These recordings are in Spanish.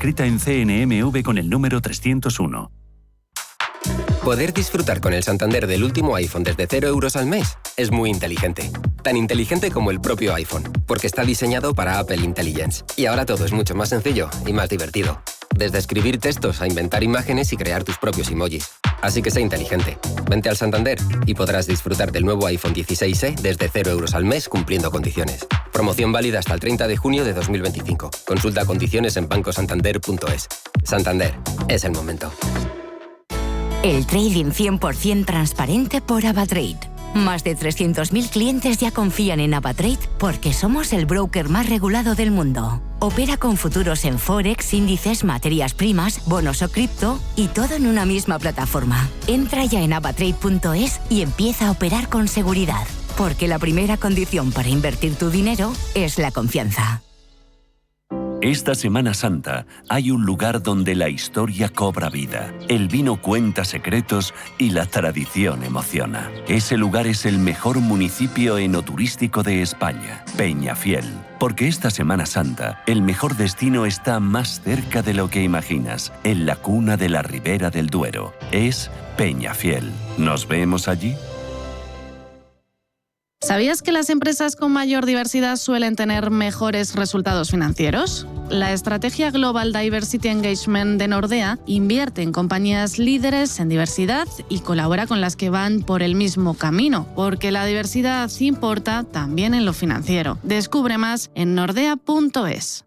inscrita en CNMV con el número 301. Poder disfrutar con el Santander del último iPhone desde 0 euros al mes es muy inteligente. Tan inteligente como el propio iPhone, porque está diseñado para Apple Intelligence. Y ahora todo es mucho más sencillo y más divertido. Desde escribir textos a inventar imágenes y crear tus propios emojis. Así que sé inteligente. Vente al Santander y podrás disfrutar del nuevo iPhone 16e desde 0 euros al mes cumpliendo condiciones. Promoción válida hasta el 30 de junio de 2025. Consulta condiciones en bancosantander.es. Santander, es el momento. El trading 100% transparente por AvaTrade. Más de 300.000 clientes ya confían en AvaTrade porque somos el broker más regulado del mundo. Opera con futuros en Forex, índices, materias primas, bonos o cripto y todo en una misma plataforma. Entra ya en avatrade.es y empieza a operar con seguridad. Porque la primera condición para invertir tu dinero es la confianza. Esta Semana Santa hay un lugar donde la historia cobra vida, el vino cuenta secretos y la tradición emociona. Ese lugar es el mejor municipio enoturístico de España, Peñafiel. Porque esta Semana Santa, el mejor destino está más cerca de lo que imaginas, en la cuna de la Ribera del Duero. Es Peñafiel. ¿Nos vemos allí? ¿Sabías que las empresas con mayor diversidad suelen tener mejores resultados financieros? La estrategia Global Diversity Engagement de Nordea invierte en compañías líderes en diversidad y colabora con las que van por el mismo camino, porque la diversidad importa también en lo financiero. Descubre más en nordea.es.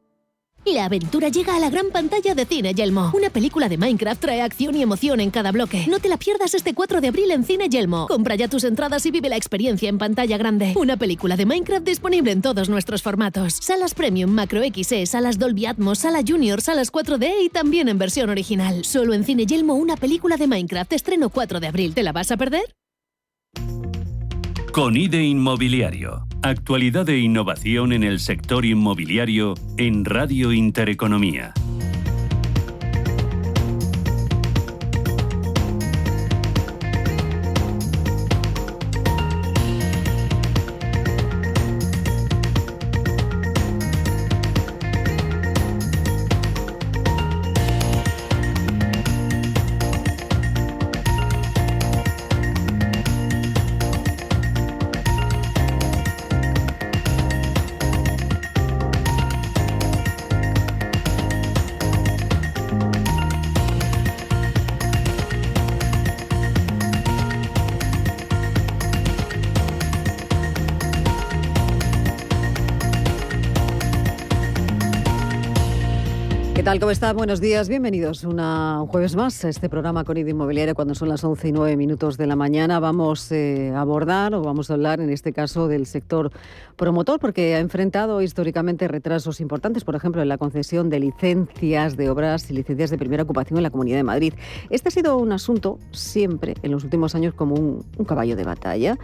La aventura llega a la gran pantalla de Cine Yelmo. Una película de Minecraft trae acción y emoción en cada bloque. No te la pierdas este 4 de abril en Cine Yelmo. Compra ya tus entradas y vive la experiencia en pantalla grande. Una película de Minecraft disponible en todos nuestros formatos. Salas Premium, Macro XE, salas Dolby Atmos, sala Junior, salas 4D y también en versión original. Solo en Cine Yelmo una película de Minecraft. Estreno 4 de abril. ¿Te la vas a perder? Con IDE Inmobiliario. Actualidad e innovación en el sector inmobiliario en Radio Intereconomía. ¿Qué tal? ¿Cómo está? Buenos días, bienvenidos un jueves más a este programa con IDE Inmobiliaria cuando son las 11:09 de la mañana. Vamos a abordar o vamos a hablar en este caso del sector promotor porque ha enfrentado históricamente retrasos importantes, por ejemplo en la concesión de licencias de obras y licencias de primera ocupación en la Comunidad de Madrid. Este ha sido un asunto siempre en los últimos años como un caballo de batalla.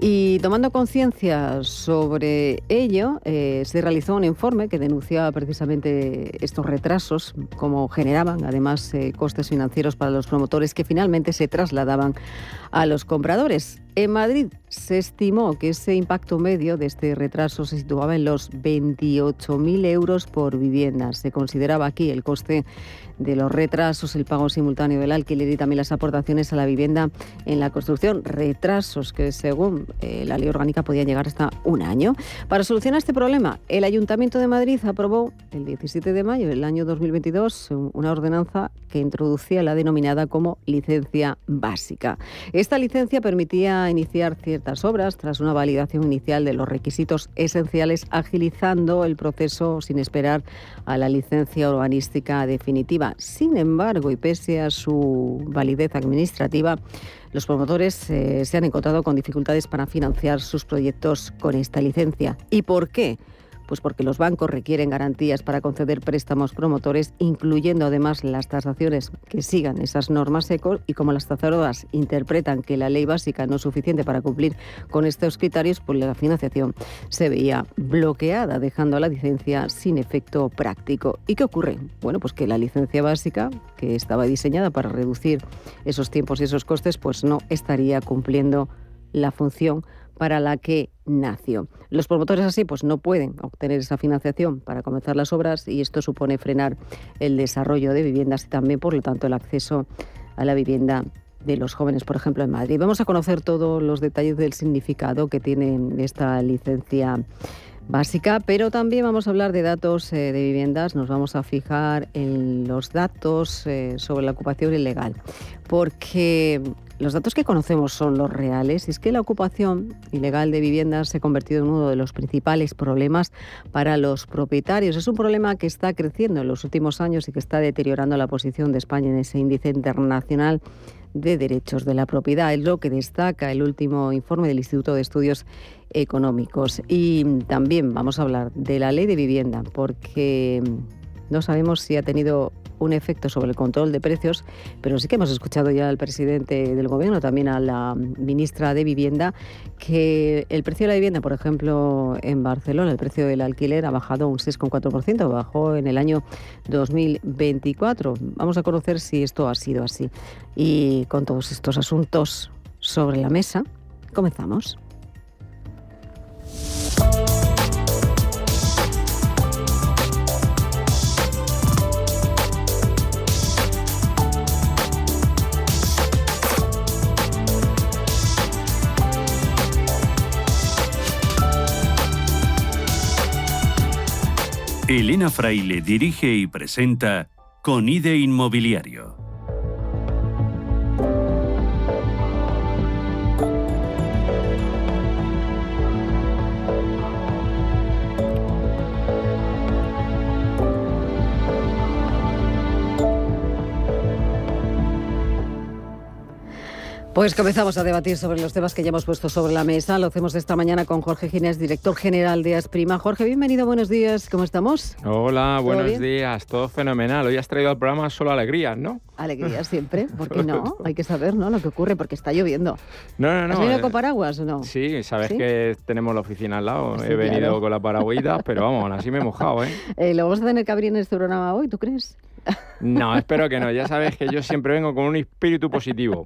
Y tomando conciencia sobre ello, se realizó un informe que denunciaba precisamente estos retrasos, como generaban además costes financieros para los promotores que finalmente se trasladaban a los compradores. En Madrid se estimó que ese impacto medio de este retraso se situaba en los 28.000 euros por vivienda. Se consideraba aquí el coste de los retrasos, el pago simultáneo del alquiler y también las aportaciones a la vivienda en la construcción. Retrasos que según la ley orgánica podían llegar hasta un año. Para solucionar este problema, el Ayuntamiento de Madrid aprobó el 17 de mayo del año 2022 una ordenanza que introducía la denominada como licencia básica. Esta licencia permitía iniciar ciertas obras tras una validación inicial de los requisitos esenciales, agilizando el proceso sin esperar a la licencia urbanística definitiva. Sin embargo, y pese a su validez administrativa, los promotores se han encontrado con dificultades para financiar sus proyectos con esta licencia. ¿Y por qué? Pues porque los bancos requieren garantías para conceder préstamos promotores, incluyendo además las tasaciones que sigan esas normas ECO, y como las tasadoras interpretan que la ley básica no es suficiente para cumplir con estos criterios, pues la financiación se veía bloqueada, dejando a la licencia sin efecto práctico. ¿Y qué ocurre? Bueno, pues que la licencia básica, que estaba diseñada para reducir esos tiempos y esos costes, pues no estaría cumpliendo la función para la que nació. Los promotores así pues no pueden obtener esa financiación para comenzar las obras y esto supone frenar el desarrollo de viviendas y también, por lo tanto, el acceso a la vivienda de los jóvenes, por ejemplo, en Madrid. Vamos a conocer todos los detalles del significado que tiene esta licencia básica, pero también vamos a hablar de datos de viviendas. Nos vamos a fijar en los datos sobre la ocupación ilegal, porque los datos que conocemos son los reales y es que la ocupación ilegal de viviendas se ha convertido en uno de los principales problemas para los propietarios. Es un problema que está creciendo en los últimos años y que está deteriorando la posición de España en ese índice internacional de derechos de la propiedad. Es lo que destaca el último informe del Instituto de Estudios Económicos. Y también vamos a hablar de la ley de vivienda, porque no sabemos si ha tenido un efecto sobre el control de precios, pero sí que hemos escuchado ya al presidente del Gobierno, también a la ministra de Vivienda, que el precio de la vivienda, por ejemplo, en Barcelona, el precio del alquiler ha bajado un 6,4%, bajó en el año 2024. Vamos a conocer si esto ha sido así. Y con todos estos asuntos sobre la mesa, comenzamos. Elena Fraile dirige y presenta Conide Inmobiliario. Pues comenzamos a debatir sobre los temas que ya hemos puesto sobre la mesa. Lo hacemos esta mañana con Jorge Ginés, director general de Asprima. Jorge, bienvenido, buenos días, ¿cómo estamos? Hola, buenos bien? días, todo fenomenal. Hoy has traído al programa solo alegrías, ¿no? Alegrías siempre, ¿por qué no? Hay que saber, ¿no?, lo que ocurre, porque está lloviendo. No. ¿Has venido con paraguas o no? Sí, sabes ¿Sí? que tenemos la oficina al lado. Sí, He venido claro. con la paragüita, pero vamos, aún así me he mojado, ¿eh? ¿Lo vamos a tener que abrir en este programa hoy, tú crees? No, espero que no. Ya sabes que yo siempre vengo con un espíritu positivo.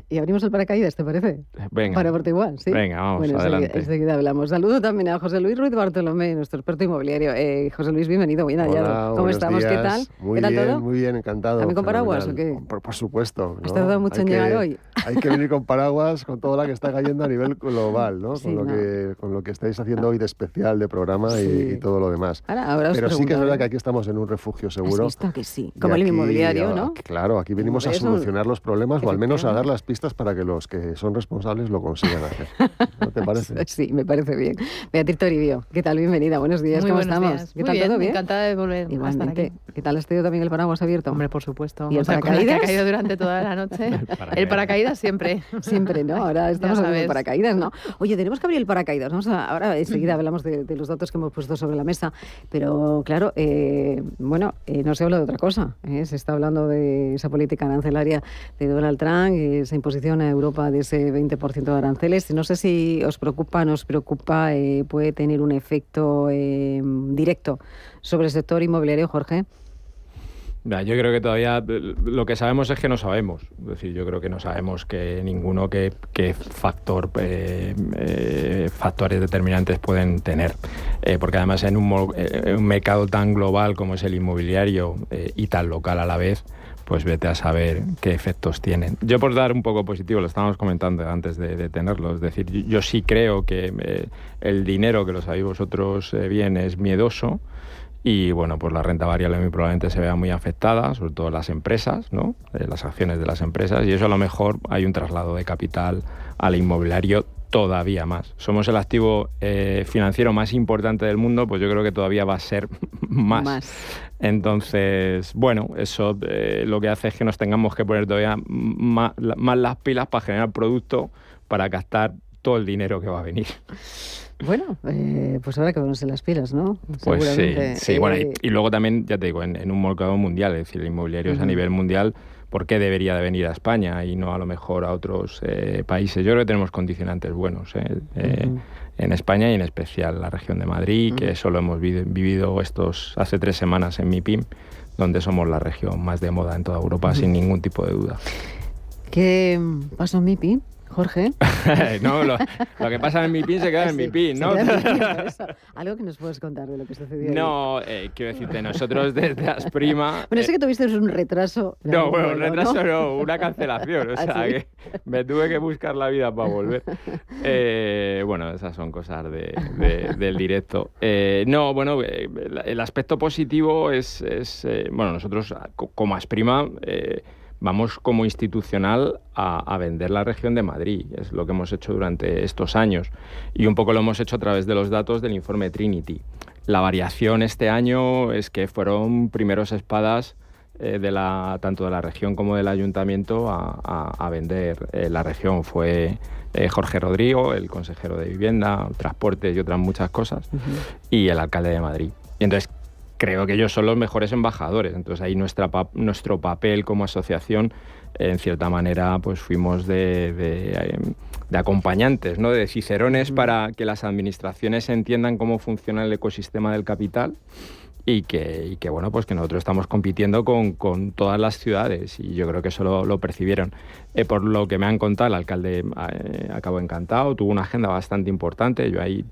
Y abrimos el paracaídas, ¿te parece? Venga. Para verte igual, ¿sí? Venga, vamos, bueno, adelante. Enseguida hablamos. Saludo también a José Luis Ruiz Bartolomé, nuestro experto inmobiliario. José Luis, bienvenido, bien hallado. Hola, ¿Cómo estamos? días. ¿Qué tal? Muy ¿Qué tal bien, todo? muy bien, encantado. ¿También con paraguas fenomenal. o qué? Por supuesto. ¿no? ¿Has tardado mucho en llegar hoy? Hay que venir con paraguas, con toda la que está cayendo a nivel global, ¿no? Sí, Con lo que estáis haciendo hoy de especial, de programa Sí. y todo lo demás. Ahora os Pero sí que es pregunto, verdad que aquí estamos en un refugio seguro. ¿Has visto que sí? Y Como el aquí, inmobiliario, ¿no? Claro, aquí venimos a Eso- solucionar los problemas o al menos a dar Efectivamente. las pistas para que los que son responsables lo consigan hacer. ¿No te parece? Sí, me parece bien. Beatriz Toribio, ¿qué tal? Bienvenida, buenos días, Muy ¿cómo buenos estamos? días. ¿Qué Muy tal, bien, todo bien? encantada de volver a estar Igualmente. aquí. ¿Qué tal has tenido también el paraguas abierto? Hombre, por supuesto. ¿Y el con el que paracaídas? ha caído durante toda la noche. El paracaídas siempre. Siempre, ¿no? Ahora estamos Ya hablando de sabes. paracaídas, ¿no? Oye, tenemos que abrir el paracaídas. Ahora enseguida hablamos de los datos que hemos puesto sobre la mesa, pero claro, no se habla de otra cosa. Se está hablando de esa política arancelaria de Donald Trump, esa imposición a Europa de ese 20% de aranceles. No sé si os preocupa, puede tener un efecto directo sobre el sector inmobiliario, Jorge. Ya, yo creo que todavía lo que sabemos es que no sabemos. Es decir, yo creo que no sabemos que ninguno qué factores determinantes pueden tener. Porque además en un mercado tan global como es el inmobiliario y tan local a la vez, pues vete a saber qué efectos tienen. Yo, por dar un poco positivo, lo estábamos comentando antes de tenerlo, es decir, yo sí creo que el dinero, que lo sabéis vosotros bien, es miedoso. Y bueno, pues la renta variable muy probablemente se vea muy afectada, sobre todo las empresas, ¿no? Las acciones de las empresas, y eso a lo mejor hay un traslado de capital al inmobiliario todavía más. Somos el activo financiero más importante del mundo, pues yo creo que todavía va a ser más. Entonces, bueno, eso lo que hace es que nos tengamos que poner todavía más las pilas para generar producto, para captar todo el dinero que va a venir. Bueno, pues habrá que ponerse las pilas, ¿no? Pues Seguramente. sí. Bueno, y luego también, ya te digo, en un mercado mundial, es decir, el inmobiliario es a nivel mundial, ¿por qué debería de venir a España y no a lo mejor a otros países? Yo creo que tenemos condicionantes buenos en España y en especial la región de Madrid, que eso lo hemos vivido hace 3 semanas en MIPIM, donde somos la región más de moda en toda Europa, sin ningún tipo de duda. ¿Qué pasó en MIPIM? Jorge. No, lo que pasa en mi PIN se queda en mi PIN, ¿no? Algo que nos puedes contar de lo que sucedió. No, quiero decirte, nosotros desde Asprima... Bueno, sé que tuviste un retraso. No, bueno, un retraso no, una cancelación. O sea, que me tuve que buscar la vida para volver. Bueno, esas son cosas del directo. No, bueno, el aspecto positivo es bueno, nosotros como Asprima... vamos como institucional a vender la región de Madrid. Es lo que hemos hecho durante estos años. Y un poco lo hemos hecho a través de los datos del informe Trinity. La variación este año es que fueron primeros espadas tanto de la región como del ayuntamiento a vender la región. Fue Jorge Rodrigo, el consejero de Vivienda, Transportes y otras muchas cosas, y el alcalde de Madrid. Y entonces creo que ellos son los mejores embajadores. Entonces ahí nuestro papel como asociación, en cierta manera, pues fuimos de acompañantes, ¿no? De cicerones para que las administraciones entiendan cómo funciona el ecosistema del capital y que bueno, pues que nosotros estamos compitiendo con todas las ciudades, y yo creo que eso lo percibieron. Por lo que me han contado, el alcalde acabó encantado, tuvo una agenda bastante importante. Yo ahí...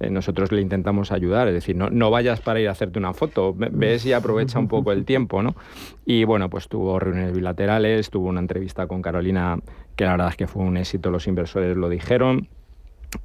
nosotros le intentamos ayudar, es decir, no vayas para ir a hacerte una foto, ves y aprovecha un poco el tiempo, ¿no? Y bueno, pues tuvo reuniones bilaterales, tuvo una entrevista con Carolina, que la verdad es que fue un éxito, los inversores lo dijeron,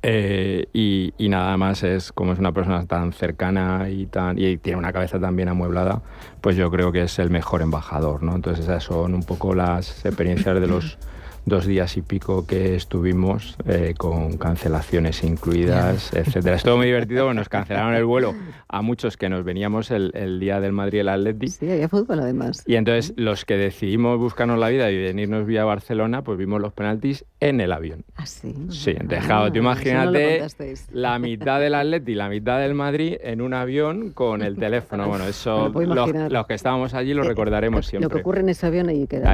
y nada más, como es una persona tan cercana y tiene una cabeza tan bien amueblada, pues yo creo que es el mejor embajador, ¿no? Entonces esas son un poco las experiencias de los 2 días y pico que estuvimos, con cancelaciones incluidas, etcétera. Estuvo muy divertido, nos cancelaron el vuelo a muchos que nos veníamos el día del Madrid y el Atleti. Sí, había fútbol además. Y entonces los que decidimos buscarnos la vida y venirnos vía Barcelona, pues vimos los penaltis en el avión. ¿Ah, sí? Sí, entonces, claro, tú imagínate la mitad del Atleti y la mitad del Madrid en un avión con el teléfono. Bueno, eso los que estábamos allí lo recordaremos siempre. Lo que ocurre en ese avión ahí queda, ¿no?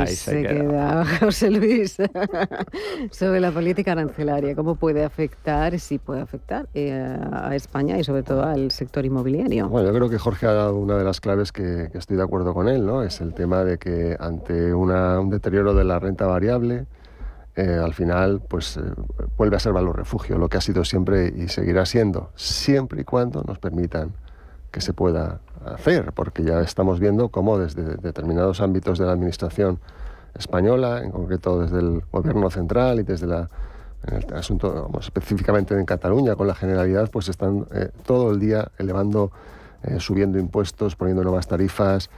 Ahí se queda. José Luis, sobre la política arancelaria, ¿cómo puede afectar, si puede afectar a España y sobre todo al sector inmobiliario? Bueno, yo creo que Jorge ha dado una de las claves que estoy de acuerdo con él, ¿no? Es el tema de que ante un deterioro de la renta variable, al final pues vuelve a ser valor refugio, lo que ha sido siempre y seguirá siendo, siempre y cuando nos permitan que se pueda hacer, porque ya estamos viendo cómo desde determinados ámbitos de la administración española, en concreto desde el gobierno central y desde en el asunto, específicamente en Cataluña, con la Generalidad, pues están todo el día elevando, subiendo impuestos, poniendo nuevas tarifas,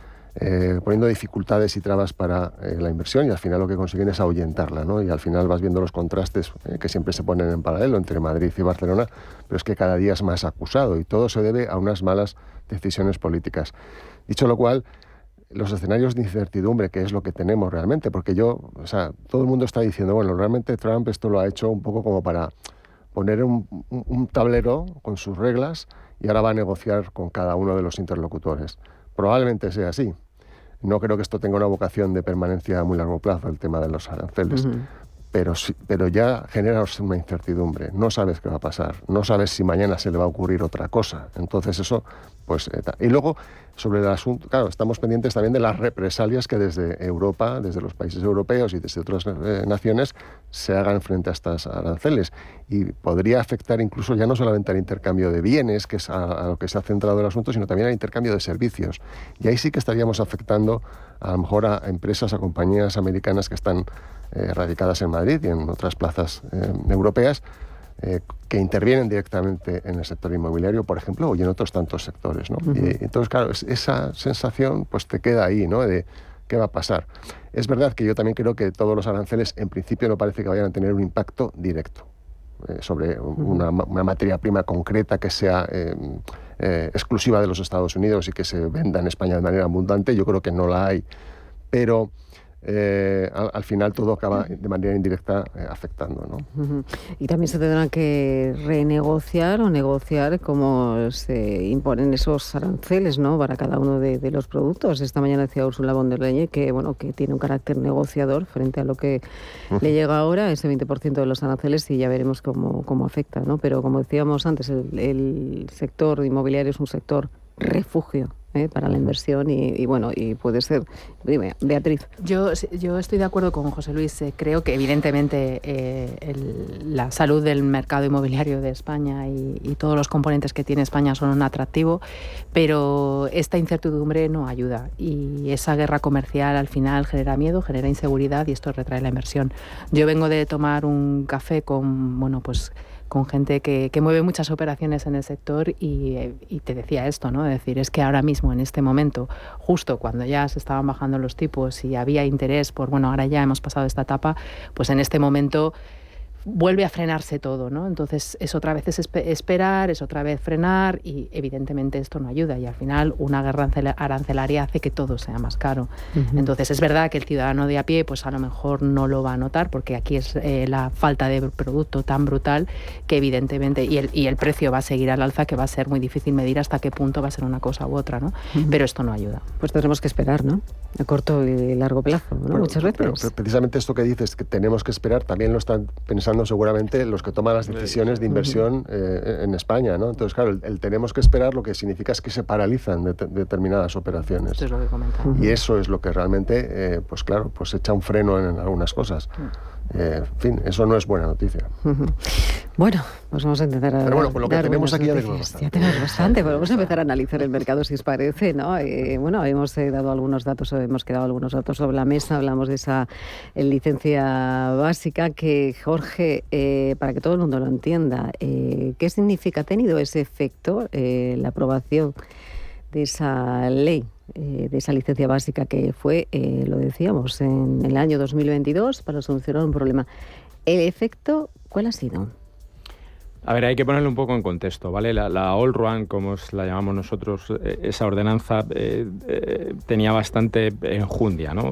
poniendo dificultades y trabas para la inversión, y al final lo que consiguen es ahuyentarla, ¿no? Y al final vas viendo los contrastes que siempre se ponen en paralelo entre Madrid y Barcelona, pero es que cada día es más acusado, y todo se debe a unas malas decisiones políticas. Dicho lo cual, los escenarios de incertidumbre, que es lo que tenemos realmente, porque todo el mundo está diciendo, bueno, realmente Trump esto lo ha hecho un poco como para poner un tablero con sus reglas y ahora va a negociar con cada uno de los interlocutores. Probablemente sea así. No creo que esto tenga una vocación de permanencia a muy largo plazo, el tema de los aranceles. Pero ya genera una incertidumbre. No sabes qué va a pasar. No sabes si mañana se le va a ocurrir otra cosa. Entonces eso, pues... Y luego, sobre el asunto, claro, estamos pendientes también de las represalias que desde Europa, desde los países europeos y desde otras naciones, se hagan frente a estas aranceles. Y podría afectar incluso ya no solamente al intercambio de bienes, que es a lo que se ha centrado el asunto, sino también al intercambio de servicios. Y ahí sí que estaríamos afectando a lo mejor a empresas, a compañías americanas que están radicadas en Madrid y en otras plazas europeas, que intervienen directamente en el sector inmobiliario, por ejemplo, y en otros tantos sectores, ¿no? Y entonces, claro, esa sensación pues te queda ahí, ¿no? De qué va a pasar. Es verdad que yo también creo que todos los aranceles, en principio, no parece que vayan a tener un impacto directo sobre una materia prima concreta que sea exclusiva de los Estados Unidos y que se venda en España de manera abundante. Yo creo que no la hay, pero al final todo acaba de manera indirecta afectando, ¿no? Y también se tendrán que renegociar o negociar cómo se imponen esos aranceles, ¿no? Para cada uno de los productos. Esta mañana decía Ursula von der Leyen que tiene un carácter negociador frente a lo que le llega ahora, ese 20% de los aranceles, y ya veremos cómo afecta, ¿no? Pero como decíamos antes, el sector inmobiliario es un sector refugio para la inversión y bueno, y puede ser. Dime, Beatriz. Yo estoy de acuerdo con José Luis. Creo que evidentemente la salud del mercado inmobiliario de España y todos los componentes que tiene España son un atractivo, pero esta incertidumbre no ayuda y esa guerra comercial al final genera miedo, genera inseguridad y esto retrae la inversión. Yo vengo de tomar un café con gente que mueve muchas operaciones en el sector y te decía esto, ¿no? Es decir, es que ahora mismo, en este momento, justo cuando ya se estaban bajando los tipos y había interés por, bueno, ahora ya hemos pasado esta etapa, pues en este momento vuelve a frenarse todo, ¿no? Entonces es otra vez esperar, es otra vez frenar y evidentemente esto no ayuda y al final una guerra arancelaria hace que todo sea más caro. Uh-huh. Entonces es verdad que el ciudadano de a pie pues a lo mejor no lo va a notar porque aquí es la falta de producto tan brutal que evidentemente y el precio va a seguir al alza, que va a ser muy difícil medir hasta qué punto va a ser una cosa u otra, ¿no? Uh-huh. Pero esto no ayuda. Pues tendremos que esperar, ¿no? A corto y largo plazo, ¿no? Bueno, muchas veces. Pero precisamente esto que dices, que tenemos que esperar, también lo están pensando seguramente los que toman las decisiones de inversión en España, ¿no? Entonces, claro, el tenemos que esperar lo que significa es que se paralizan determinadas operaciones. Esto es lo que comentaba. Y eso es lo que realmente, pues claro, pues echa un freno en algunas cosas. En fin, eso no es buena noticia. Bueno, pues vamos a intentar... Pero bueno, con lo que tenemos aquí ya tenemos bastante. Pero vamos a empezar a analizar el mercado, si os parece, ¿no? Bueno, hemos dado algunos datos, hemos quedado algunos datos sobre la mesa, hablamos de esa licencia básica que, Jorge, para que todo el mundo lo entienda, ¿qué significa? ¿Ha tenido ese efecto la aprobación de esa ley, de esa licencia básica que fue, lo decíamos, en el año 2022 para solucionar un problema? ¿El efecto cuál ha sido? A ver, hay que ponerlo un poco en contexto, ¿vale? La All Run, como la llamamos nosotros, esa ordenanza tenía bastante enjundia, ¿no?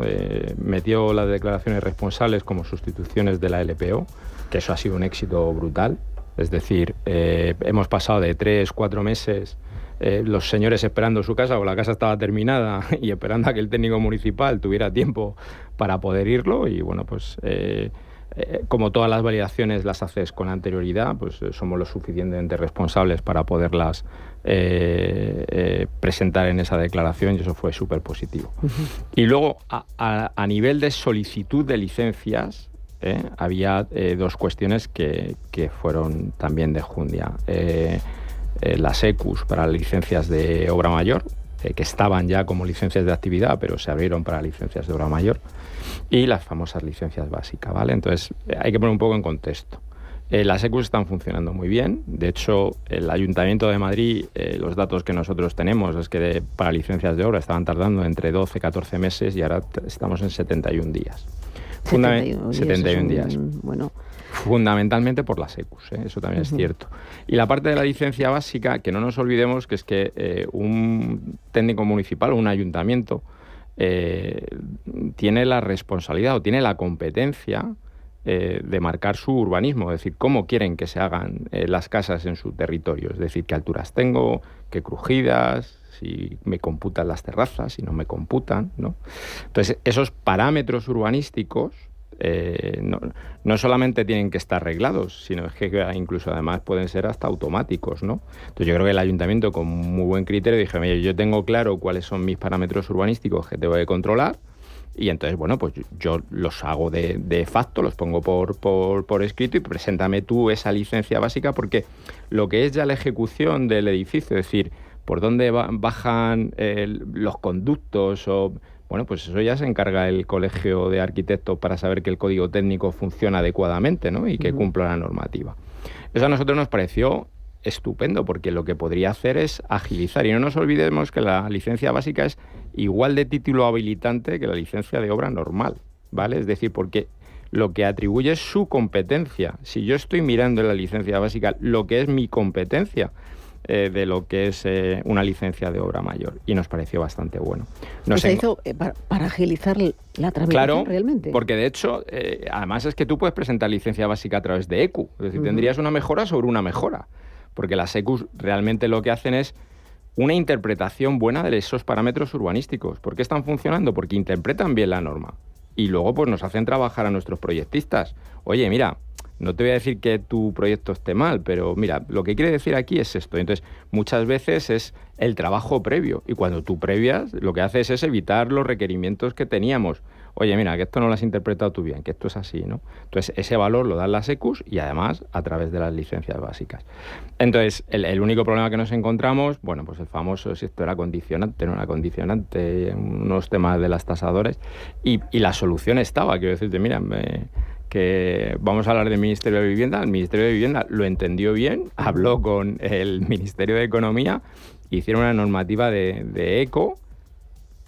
Metió las declaraciones responsables como sustituciones de la LPO, que eso ha sido un éxito brutal. Es decir, hemos pasado de 3-4 meses los señores esperando su casa, o la casa estaba terminada, y esperando a que el técnico municipal tuviera tiempo para poder irlo, y bueno, pues... como todas las validaciones las haces con anterioridad, pues somos lo suficientemente responsables para poderlas presentar en esa declaración y eso fue súper positivo. Uh-huh. Y luego, a nivel de solicitud de licencias, había dos cuestiones que fueron también de enjundia. Las ECUs para licencias de obra mayor, que estaban ya como licencias de actividad, pero se abrieron para licencias de obra mayor, y las famosas licencias básicas, ¿vale? Entonces, hay que poner un poco en contexto. Las ECUs están funcionando muy bien. De hecho, el Ayuntamiento de Madrid, los datos que nosotros tenemos es que para licencias de obra estaban tardando entre 12 y 14 meses y ahora estamos en 71 días. 71 días. Bueno. Fundamentalmente por las ECUs, eso también es cierto. Y la parte de la licencia básica, que no nos olvidemos que es que un técnico municipal o un ayuntamiento tiene la responsabilidad o tiene la competencia de marcar su urbanismo, es decir, cómo quieren que se hagan las casas en su territorio, es decir, qué alturas tengo, qué crujidas, si me computan las terrazas, si no me computan, ¿no? Entonces, esos parámetros urbanísticos no solamente tienen que estar reglados, sino que incluso además pueden ser hasta automáticos, ¿no? Entonces yo creo que el ayuntamiento con muy buen criterio dije, mira, yo tengo claro cuáles son mis parámetros urbanísticos que tengo que controlar y entonces, bueno, pues yo los hago de facto, los pongo por escrito y preséntame tú esa licencia básica porque lo que es ya la ejecución del edificio, es decir, por dónde bajan los conductos o... Bueno, pues eso ya se encarga el Colegio de Arquitectos para saber que el código técnico funciona adecuadamente, ¿no? Y que cumpla la normativa. Eso a nosotros nos pareció estupendo porque lo que podría hacer es agilizar. Y no nos olvidemos que la licencia básica es igual de título habilitante que la licencia de obra normal, ¿vale? Es decir, porque lo que atribuye es su competencia. Si yo estoy mirando en la licencia básica lo que es mi competencia, de lo que es una licencia de obra mayor y nos pareció bastante bueno. Se hizo para agilizar la tramitación, claro, realmente. Porque de hecho, además es que tú puedes presentar licencia básica a través de ECU, es decir, tendrías una mejora sobre una mejora, porque las ECUs realmente lo que hacen es una interpretación buena de esos parámetros urbanísticos. ¿Por qué están funcionando? Porque interpretan bien la norma y luego pues nos hacen trabajar a nuestros proyectistas. Oye, mira, no te voy a decir que tu proyecto esté mal, pero mira, lo que quiere decir aquí es esto. Entonces, muchas veces es el trabajo previo, y cuando tú previas, lo que haces es evitar los requerimientos que teníamos. Oye, mira, que esto no lo has interpretado tú bien, que esto es así, ¿no? Entonces, ese valor lo dan las ECUs y además a través de las licencias básicas. Entonces, el único problema que nos encontramos, bueno, pues el famoso, si esto era condicionante, no era condicionante, unos temas de las tasadores, y la solución estaba, quiero decirte, mira, que vamos a hablar del Ministerio de Vivienda. El Ministerio de Vivienda lo entendió bien, habló con el Ministerio de Economía, hicieron una normativa de eco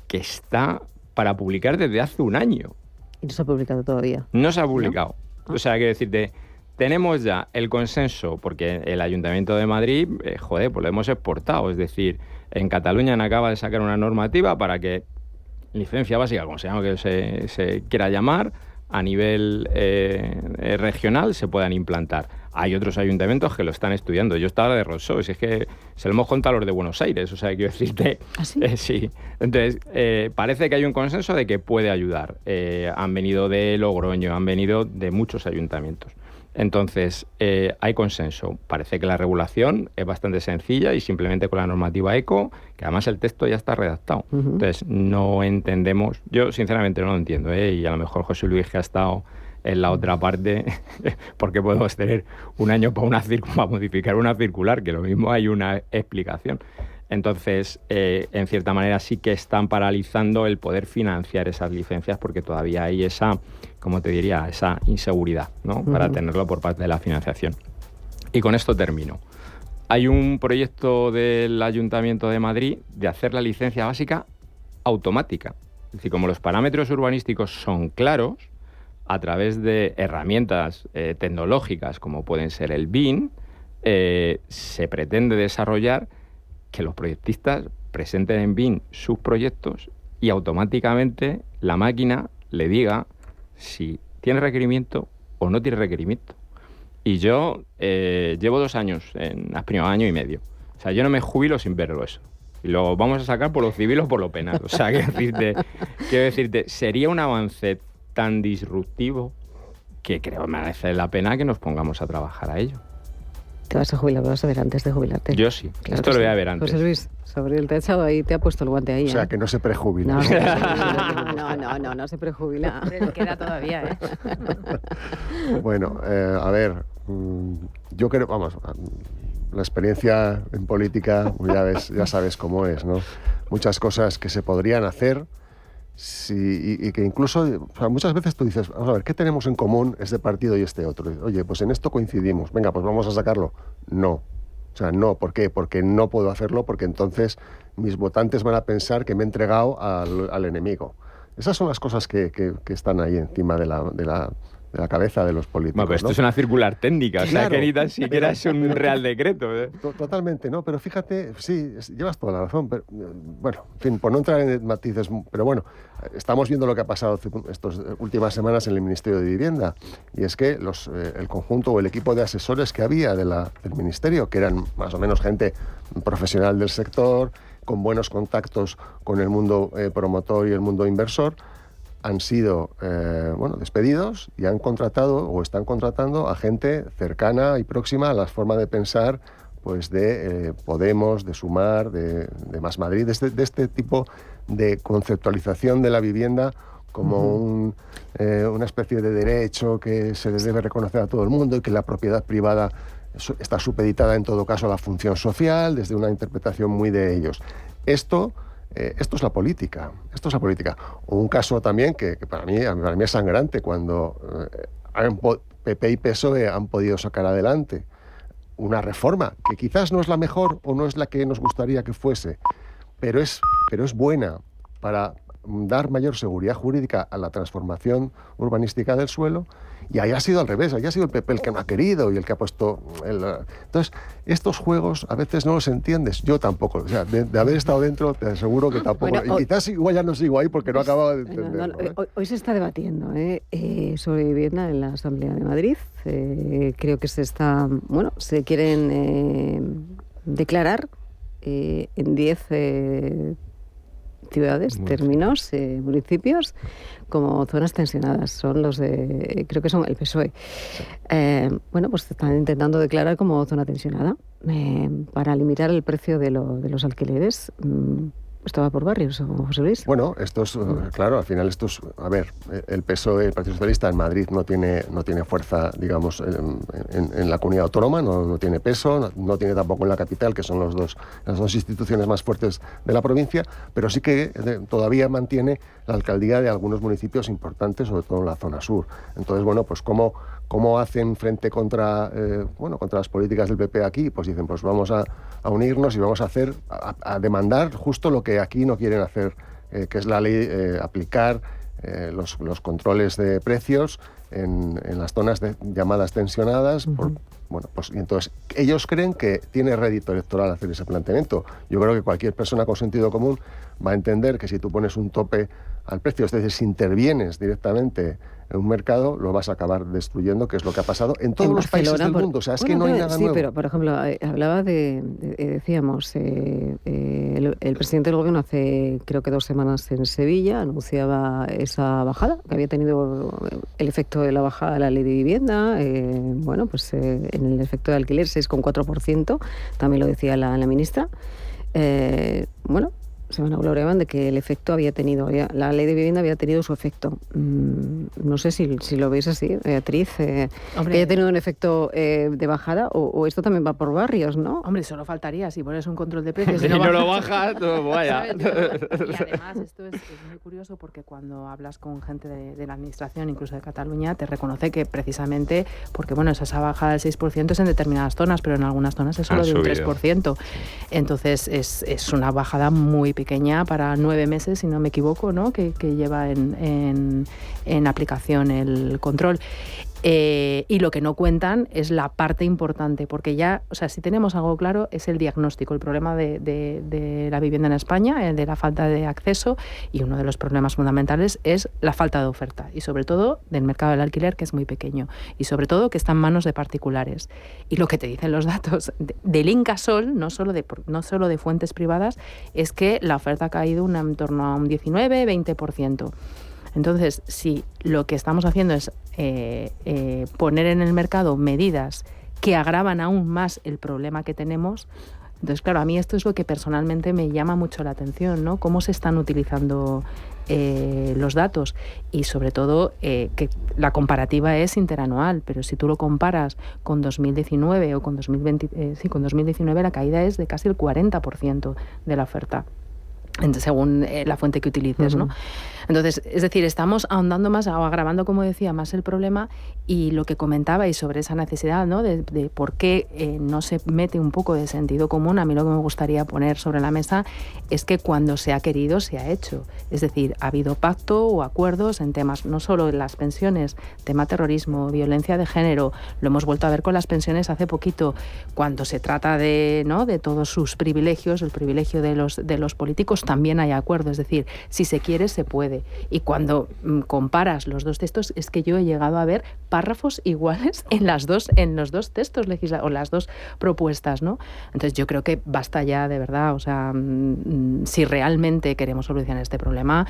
que está para publicar desde hace un año. ¿Y no se ha publicado todavía? No se ha publicado. ¿No? O sea, quiero decirte, tenemos ya el consenso, porque el Ayuntamiento de Madrid, pues lo hemos exportado. Es decir, en Cataluña acaba de sacar una normativa para que licencia básica, como se llama, que se quiera llamar, a nivel regional se puedan implantar. Hay otros ayuntamientos que lo están estudiando. Yo estaba de Rousseau, si es que se lo hemos contado a los de Buenos Aires, o sea, quiero decirte... ¿Ah, sí? Sí. Entonces, parece que hay un consenso de que puede ayudar. Han venido de Logroño, han venido de muchos ayuntamientos. Entonces, hay consenso. Parece que la regulación es bastante sencilla y simplemente con la normativa ECO, que además el texto ya está redactado. Entonces, no entendemos... Yo, sinceramente, no lo entiendo, y a lo mejor José Luis, que ha estado en la otra parte, porque podemos tener un año para modificar una circular, que lo mismo hay una explicación. Entonces, en cierta manera sí que están paralizando el poder financiar esas licencias, porque todavía hay esa, como te diría, esa inseguridad, ¿no? Para tenerlo por parte de la financiación. Y con esto termino. Hay un proyecto del Ayuntamiento de Madrid de hacer la licencia básica automática. Es decir, como los parámetros urbanísticos son claros, a través de herramientas tecnológicas como pueden ser el BIM, se pretende desarrollar que los proyectistas presenten en BIM sus proyectos y automáticamente la máquina le diga si tiene requerimiento o no tiene requerimiento. Y yo llevo 2 años en Asprimo, año y medio. O sea, yo no me jubilo sin verlo eso. Y lo vamos a sacar por lo civil o por lo penal. O sea, quiero decirte, sería un avance tan disruptivo que creo que merece la pena que nos pongamos a trabajar a ello. ¿Te vas a jubilar? ¿Vas a ver antes de jubilarte? Yo sí. Claro, esto lo voy a ver antes. José Luis, Sabriel te ha echado ahí, te ha puesto el guante ahí. O sea, que no se prejubila. No se prejubila. Le queda todavía, ¿eh? Bueno, a ver, yo creo, vamos, la experiencia en política, ya sabes cómo es, ¿no? Muchas cosas que se podrían hacer. Sí, y que incluso, o sea, muchas veces tú dices, vamos a ver, ¿qué tenemos en común este partido y este otro? Oye, pues en esto coincidimos, venga, pues vamos a sacarlo. No, o sea, no, ¿por qué? Porque no puedo hacerlo, porque entonces mis votantes van a pensar que me he entregado al enemigo. Esas son las cosas que están ahí encima de la cabeza de los políticos. Bueno, pero esto, ¿no? Es una circular técnica, claro, o sea, que ni tan siquiera es un real decreto. Totalmente, ¿no? Pero fíjate, sí, llevas toda la razón. Pero, bueno, en fin, por no entrar en matices, pero bueno, estamos viendo lo que ha pasado estas últimas semanas en el Ministerio de Vivienda. Y es que el conjunto o el equipo de asesores que había del Ministerio, que eran más o menos gente profesional del sector, con buenos contactos con el mundo promotor y el mundo inversor, han sido despedidos y han contratado o están contratando a gente cercana y próxima a la forma de pensar, pues de Podemos, de Sumar, de Más Madrid, de este tipo de conceptualización de la vivienda como una especie de derecho que se les debe reconocer a todo el mundo y que la propiedad privada está supeditada en todo caso a la función social, desde una interpretación muy de ellos. Esto es la política. O un caso también que para mí es sangrante, cuando PP y PSOE han podido sacar adelante una reforma que quizás no es la mejor o no es la que nos gustaría que fuese, pero es buena para dar mayor seguridad jurídica a la transformación urbanística del suelo, y ahí ha sido al revés, ahí ha sido el PP el que no ha querido y el que ha puesto... Entonces, estos juegos a veces no los entiendes, yo tampoco, o sea, de haber estado dentro te aseguro que tampoco, bueno, y quizás igual ya no sigo ahí porque no acababa de entenderlo. Hoy se está debatiendo sobre vivienda en la Asamblea de Madrid, creo que se quieren declarar en 10 ciudades, términos, municipios, como zonas tensionadas. Son los de, creo que son el PSOE. Bueno, pues están intentando declarar como zona tensionada para limitar el precio de los alquileres. ¿Esto va por barrios, José Luis? Bueno, esto es, claro, al final esto es, a ver, el PSOE, el Partido Socialista en Madrid no tiene fuerza, digamos, en la comunidad autónoma, no tiene peso, no tiene tampoco en la capital, que son las dos instituciones más fuertes de la provincia, pero sí que todavía mantiene la alcaldía de algunos municipios importantes, sobre todo en la zona sur. Entonces, bueno, pues ¿cómo hacen frente contra las políticas del PP aquí? Pues dicen, pues vamos a unirnos y vamos a demandar justo lo que aquí no quieren hacer, que es la ley, aplicar los controles de precios en las zonas llamadas tensionadas. Pues y entonces ellos creen que tiene rédito electoral hacer ese planteamiento. Yo creo que cualquier persona con sentido común va a entender que si tú pones un tope al precio, es decir, si intervienes directamente en un mercado, lo vas a acabar destruyendo, que es lo que ha pasado en todos los países del mundo. O sea, es que no hay nada nuevo. Sí, pero, por ejemplo, hablaba decíamos, el presidente del gobierno hace, creo que 2 semanas en Sevilla, anunciaba esa bajada, que había tenido el efecto de la bajada de la ley de vivienda, en el efecto de alquiler, 6,4%, también lo decía la ministra. Se vanagloriaban de que el efecto la ley de vivienda había tenido su efecto. No sé si lo veis así, Beatriz, que haya tenido un efecto de bajada, o esto también va por barrios, ¿no? Hombre, solo faltaría, si pones un control de precios y no lo bajas, vaya. Y además esto es muy curioso porque cuando hablas con gente de la administración, incluso de Cataluña, te reconoce que precisamente, porque bueno, esa bajada del 6% es en determinadas zonas, pero en algunas zonas es solo de un 3%. Entonces es una bajada muy pequeña para 9 meses, si no me equivoco, ¿no? que lleva en aplicación el control. Y lo que no cuentan es la parte importante, porque ya, o sea, si tenemos algo claro, es el diagnóstico, el problema de la vivienda en España, de la falta de acceso, y uno de los problemas fundamentales es la falta de oferta, y sobre todo del mercado del alquiler, que es muy pequeño, y sobre todo que está en manos de particulares. Y lo que te dicen los datos del Incasol, no solo de fuentes privadas, es que la oferta ha caído en torno a un 19-20%. Entonces, si lo que estamos haciendo es poner en el mercado medidas que agravan aún más el problema que tenemos, entonces, claro, a mí esto es lo que personalmente me llama mucho la atención, ¿no? Cómo se están utilizando los datos, y sobre todo que la comparativa es interanual, pero si tú lo comparas con 2019 o con 2020, con 2019 la caída es de casi el 40% de la oferta, según la fuente que utilices, ¿no? Entonces, es decir, estamos ahondando más o agravando, como decía, más el problema, y lo que comentabais sobre esa necesidad, ¿no? de por qué no se mete un poco de sentido común. A mí lo que me gustaría poner sobre la mesa es que cuando se ha querido, se ha hecho. Es decir, ha habido pacto o acuerdos en temas, no solo en las pensiones, tema terrorismo, violencia de género, lo hemos vuelto a ver con las pensiones hace poquito, cuando se trata de todos sus privilegios, el privilegio de los políticos, también hay acuerdo. Es decir, si se quiere, se puede. Y cuando comparas los dos textos, es que yo he llegado a ver párrafos iguales en los dos textos o las dos propuestas, ¿no? Entonces yo creo que basta ya, de verdad. O sea, si realmente queremos solucionar este problema,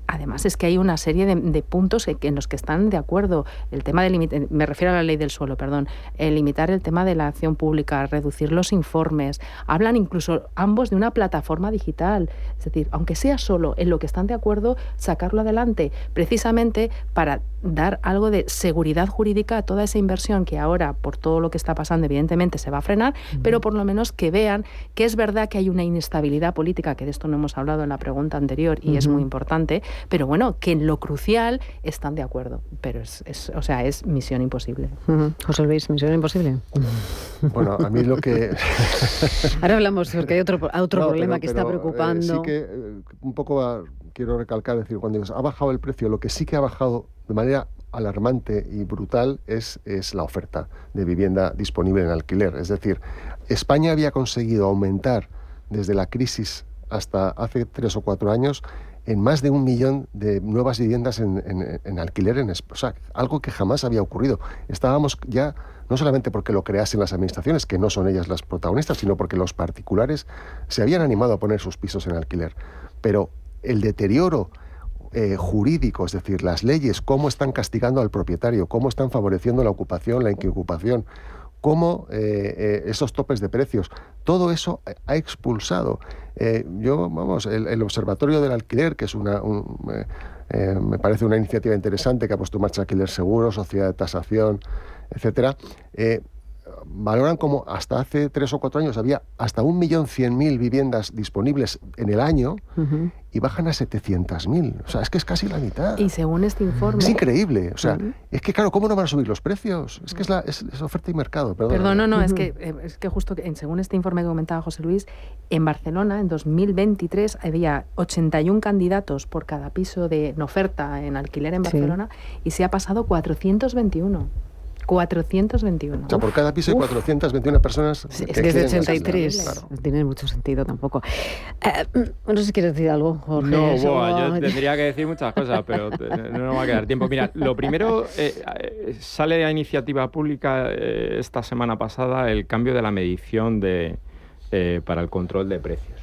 además es que hay una serie de puntos en los que están de acuerdo. El tema de limitar, me refiero a la ley del suelo, perdón, limitar el tema de la acción pública, reducir los informes. Hablan incluso ambos de una plataforma digital. Es decir, aunque sea solo en lo que están de acuerdo, sacarlo adelante, precisamente para dar algo de seguridad jurídica a toda esa inversión que ahora, por todo lo que está pasando, evidentemente se va a frenar, pero por lo menos que vean que es verdad que hay una inestabilidad política, que de esto no hemos hablado en la pregunta anterior y es muy importante, pero bueno, que en lo crucial están de acuerdo, pero es misión imposible. José Luis, misión imposible. Bueno, a mí lo que... Ahora hablamos, porque hay otro problema que está preocupando. Sí que un poco quiero recalcar, decir, cuando ha bajado el precio, lo que sí que ha bajado de manera alarmante y brutal es la oferta de vivienda disponible en alquiler. Es decir, España había conseguido aumentar desde la crisis hasta hace 3 o 4 años en más de 1 millón de nuevas viviendas en alquiler, o sea, algo que jamás había ocurrido. Estábamos ya, no solamente porque lo creasen las administraciones, que no son ellas las protagonistas, sino porque los particulares se habían animado a poner sus pisos en alquiler. Pero el deterioro jurídico, es decir, las leyes, cómo están castigando al propietario, cómo están favoreciendo la ocupación, la inquiocupación, cómo esos topes de precios, todo eso ha expulsado. El Observatorio del Alquiler, que es me parece una iniciativa interesante que ha puesto en marcha Alquiler Seguro, Sociedad de Tasación, etcétera, valoran como hasta hace 3 o 4 años había hasta 1.100.000 viviendas disponibles en el año, y bajan a 700.000. O sea, es que es casi la mitad. Y según este informe... Es increíble. O sea, es que claro, ¿cómo no van a subir los precios? Es que es oferta y mercado. Perdón, no, es que justo según este informe que comentaba José Luis, en Barcelona en 2023 había 81 candidatos por cada piso en oferta en alquiler en Barcelona, y se ha pasado 421. 421. O sea, por cada piso hay 421 personas. Sí, es que es de 83. Claro. No tiene mucho sentido tampoco. No sé si quieres decir algo, Jorge. No, yo tendría que decir muchas cosas, pero no nos va a quedar tiempo. Mira, lo primero, sale a iniciativa pública esta semana pasada el cambio de la medición para el control de precios.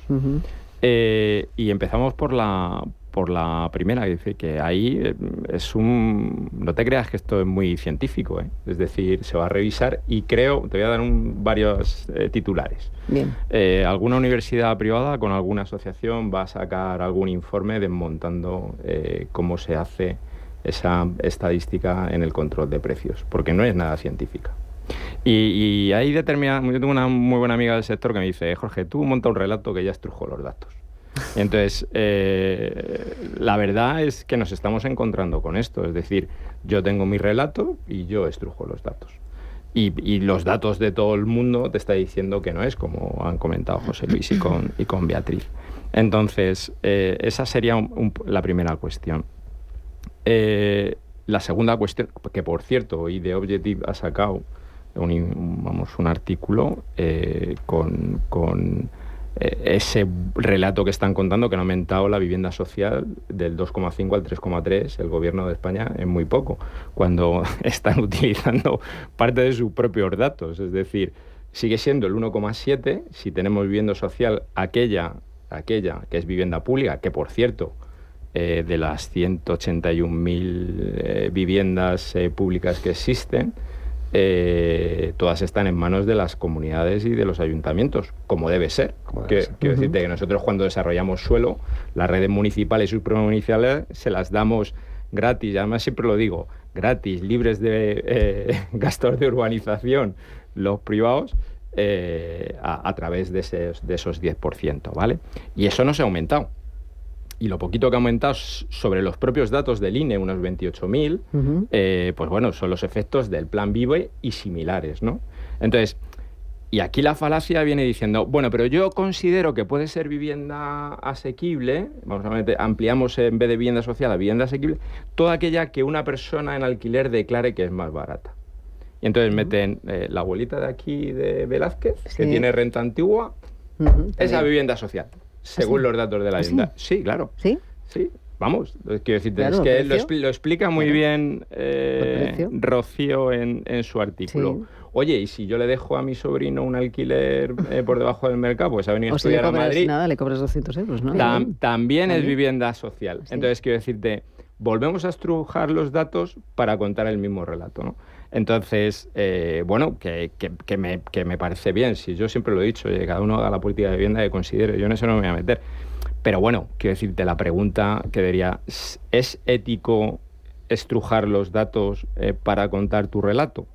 Y empezamos por la primera, que dice que ahí no te creas que esto es muy científico, es decir, se va a revisar y creo, te voy a dar varios titulares. Bien. Alguna universidad privada con alguna asociación va a sacar algún informe desmontando cómo se hace esa estadística en el control de precios, porque no es nada científica. Y hay yo tengo una muy buena amiga del sector que me dice: Jorge, tú monta un relato que ya estrujo los datos. Y entonces, la verdad es que nos estamos encontrando con esto. Es decir, yo tengo mi relato y yo estrujo los datos. Y los datos de todo el mundo te está diciendo que no es, como han comentado José Luis y con Beatriz. Entonces, esa sería la primera cuestión. La segunda cuestión, que por cierto, hoy The Objective ha sacado un artículo con ese relato que están contando, que han aumentado la vivienda social del 2,5 al 3,3 el gobierno de España en muy poco, cuando están utilizando parte de sus propios datos. Es decir, sigue siendo el 1,7 si tenemos vivienda social aquella que es vivienda pública, que por cierto, de las 181.000 viviendas públicas que existen, todas están en manos de las comunidades y de los ayuntamientos, como debe ser. Quiero decirte que nosotros, cuando desarrollamos suelo, las redes municipales y supramunicipales se las damos gratis, y además siempre lo digo, gratis, libres de gastos de urbanización, los privados, a través de esos 10%, ¿vale? Y eso no se ha aumentado. Y lo poquito que ha aumentado sobre los propios datos del INE, unos 28.000, pues bueno, son los efectos del Plan Vive y similares, ¿no? Entonces, y aquí la falacia viene diciendo, bueno, pero yo considero que puede ser vivienda asequible, ampliamos en vez de vivienda social a vivienda asequible, toda aquella que una persona en alquiler declare que es más barata. Y entonces meten la abuelita de aquí de Velázquez, que tiene renta antigua, esa vivienda social. Según los datos de la Hacienda. Sí, claro. ¿Sí? Sí, vamos. Quiero decirte, claro, es que lo explica muy bien Rocío en su artículo. Sí. Oye, y si yo le dejo a mi sobrino un alquiler por debajo del mercado, pues ha venido a estudiar a Madrid. Nada, le cobras 200 euros, ¿no? También es vivienda social. Sí. Entonces, quiero decirte, volvemos a estrujar los datos para contar el mismo relato, ¿no? Entonces, bueno, que me parece bien. Si yo siempre lo he dicho, cada uno haga la política de vivienda que considere, yo en eso no me voy a meter. Pero bueno, quiero decirte, la pregunta que diría, ¿es ético estrujar los datos para contar tu relato?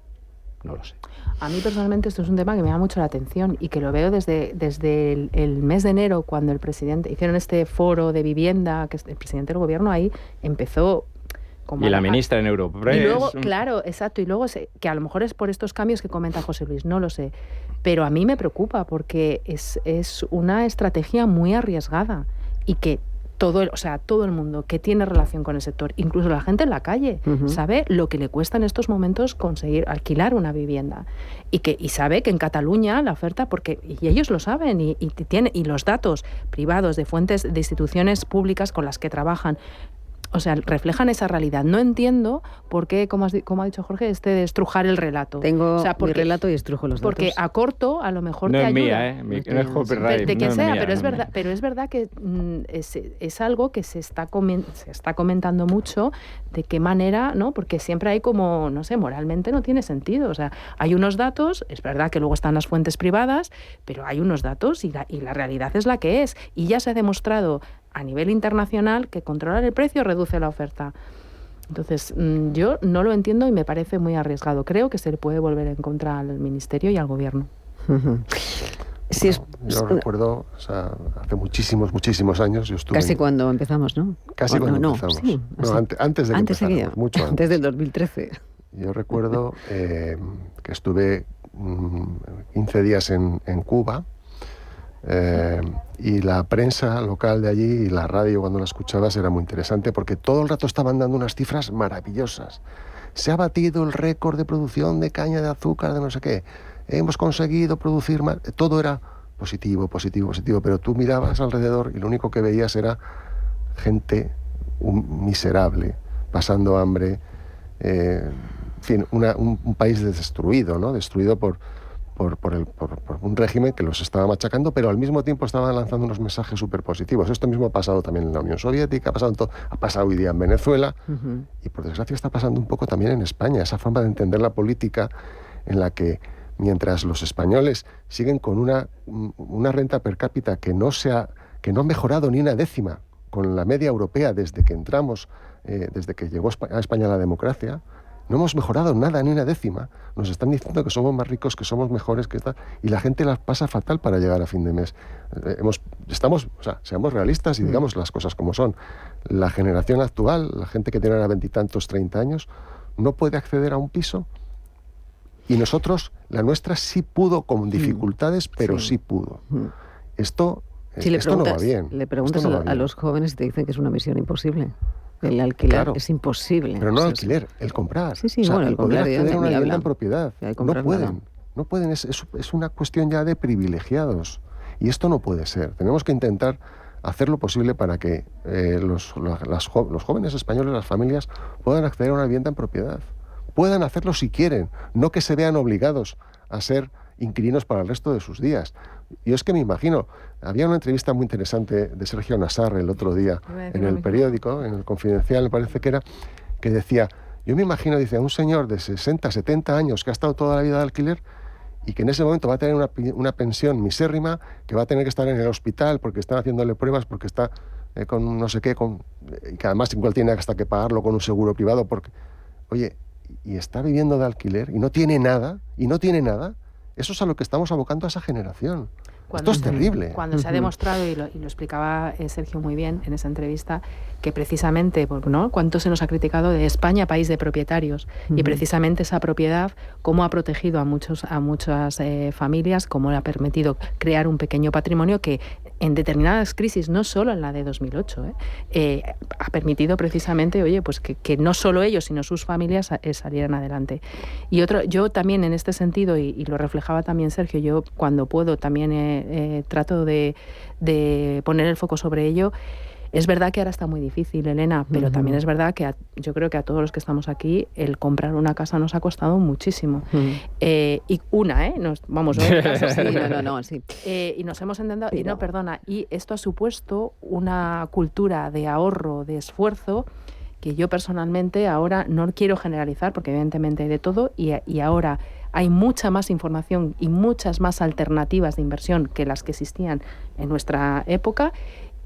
No lo sé. A mí personalmente esto es un tema que me llama mucho la atención y que lo veo desde el mes de enero, cuando el presidente hicieron este foro de vivienda, que el presidente del gobierno ahí empezó... Y la ministra en Europa. Y luego, claro, exacto, y luego que a lo mejor es por estos cambios que comenta José Luis, no lo sé, pero a mí me preocupa porque es una estrategia muy arriesgada y que todo el mundo que tiene relación con el sector, incluso la gente en la calle, sabe lo que le cuesta en estos momentos conseguir alquilar una vivienda y sabe que en Cataluña la oferta, y ellos lo saben y los datos privados de fuentes de instituciones públicas con las que trabajan o sea, reflejan esa realidad. No entiendo por qué, como ha dicho Jorge, de estrujar el relato. Tengo mi relato y estrujo los datos. Porque a corto a lo mejor no te ayuda. Mía, no es copyright. De quien sea, mía, pero es verdad que es algo que se está comentando mucho, de qué manera, ¿no? Porque siempre hay como, no sé, moralmente no tiene sentido. O sea, hay unos datos, es verdad que luego están las fuentes privadas, pero hay unos datos y la realidad es la que es. Y ya se ha demostrado a nivel internacional que controlar el precio reduce la oferta. Entonces, yo no lo entiendo y me parece muy arriesgado. Creo que se le puede volver en contra al Ministerio y al Gobierno. Sí, yo recuerdo, o sea, hace muchísimos años yo estuve... Casi cuando empezamos, ¿no? Casi cuando empezamos. Sí, antes de que empezáramos, mucho antes. Antes del 2013. Yo recuerdo que estuve 15 días en Cuba, y la prensa local de allí y la radio cuando la escuchabas era muy interesante porque todo el rato estaban dando unas cifras maravillosas. Se ha batido el récord de producción de caña de azúcar de no sé qué. Hemos conseguido producir más. Todo era positivo, pero tú mirabas alrededor y lo único que veías era gente miserable, pasando hambre, en fin, un país destruido, ¿no? Destruido por un régimen que los estaba machacando, pero al mismo tiempo estaba lanzando unos mensajes súper positivos. Esto mismo ha pasado también en la Unión Soviética, ha pasado hoy día en Venezuela, y por desgracia está pasando un poco también en España, esa forma de entender la política en la que mientras los españoles siguen con una renta per cápita que no ha mejorado ni una décima con la media europea desde que entramos, desde que llegó a España la democracia, no hemos mejorado nada, ni una décima. Nos están diciendo que somos más ricos, que somos mejores, que tal, y la gente las pasa fatal para llegar a fin de mes. Seamos realistas y digamos las cosas como son. La generación actual, la gente que tiene ahora 20 y tantos, 30 años, no puede acceder a un piso. Y nosotros, la nuestra sí pudo con dificultades, pero sí pudo. Esto no va bien. Le preguntas a los jóvenes y te dicen que es una misión imposible. El alquiler es imposible. Pero no el alquiler, el comprar. Sí, bueno, el comprar. Poder acceder a una vivienda en propiedad. No pueden, es una cuestión ya de privilegiados. Y esto no puede ser. Tenemos que intentar hacer lo posible para que los jóvenes españoles, las familias, puedan acceder a una vivienda en propiedad. Puedan hacerlo si quieren, no que se vean obligados a ser inquilinos para el resto de sus días. Yo es que me imagino, había una entrevista muy interesante de Sergio Nassar el otro día en el periódico, en el Confidencial, me parece que era, que decía, yo me imagino, dice, a un señor de 60, 70 años que ha estado toda la vida de alquiler y que en ese momento va a tener una pensión misérrima, que va a tener que estar en el hospital porque están haciéndole pruebas, porque está con no sé qué, y que además igual tiene hasta que pagarlo con un seguro privado, porque, oye, y está viviendo de alquiler y no tiene nada, eso es a lo que estamos abocando a esa generación. Esto es terrible. Cuando se ha demostrado, y lo explicaba Sergio muy bien en esa entrevista, que precisamente, ¿no?, cuánto se nos ha criticado de España, país de propietarios, y precisamente esa propiedad, cómo ha protegido a muchas familias, cómo le ha permitido crear un pequeño patrimonio que en determinadas crisis, no solo en la de 2008, ha permitido precisamente, oye, pues que no solo ellos, sino sus familias salieran adelante. Y yo también en este sentido, y lo reflejaba también Sergio, yo cuando puedo también trato de poner el foco sobre ello. Es verdad que ahora está muy difícil, Elena, pero también es verdad que yo creo que a todos los que estamos aquí el comprar una casa nos ha costado muchísimo. Y vamos, ¿no? Sí. Y nos hemos entendido, y esto ha supuesto una cultura de ahorro, de esfuerzo, que yo personalmente ahora no quiero generalizar, porque evidentemente hay de todo, y ahora hay mucha más información y muchas más alternativas de inversión que las que existían en nuestra época.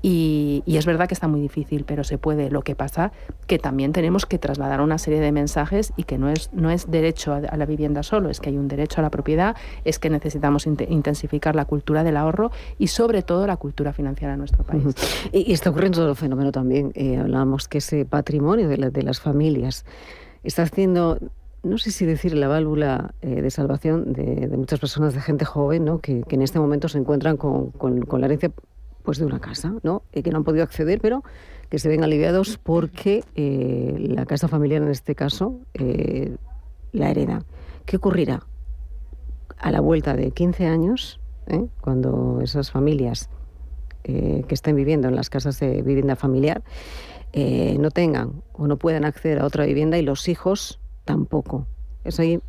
Y es verdad que está muy difícil, pero se puede. Lo que pasa que también tenemos que trasladar una serie de mensajes, y que no es derecho a la vivienda solo, es que hay un derecho a la propiedad, es que necesitamos intensificar la cultura del ahorro y sobre todo la cultura financiera en nuestro país. Y está ocurriendo otro fenómeno también. Hablábamos que ese patrimonio de las familias está haciendo, no sé si decir, la válvula de salvación de muchas personas, de gente joven, ¿no?, que en este momento se encuentran con la herencia, pues, de una casa, ¿no?, que no han podido acceder, pero que se ven aliviados porque la casa familiar, en este caso, la hereda. ¿Qué ocurrirá a la vuelta de 15 años, cuando esas familias que estén viviendo en las casas de vivienda familiar no tengan o no puedan acceder a otra vivienda y los hijos tampoco. Es ahí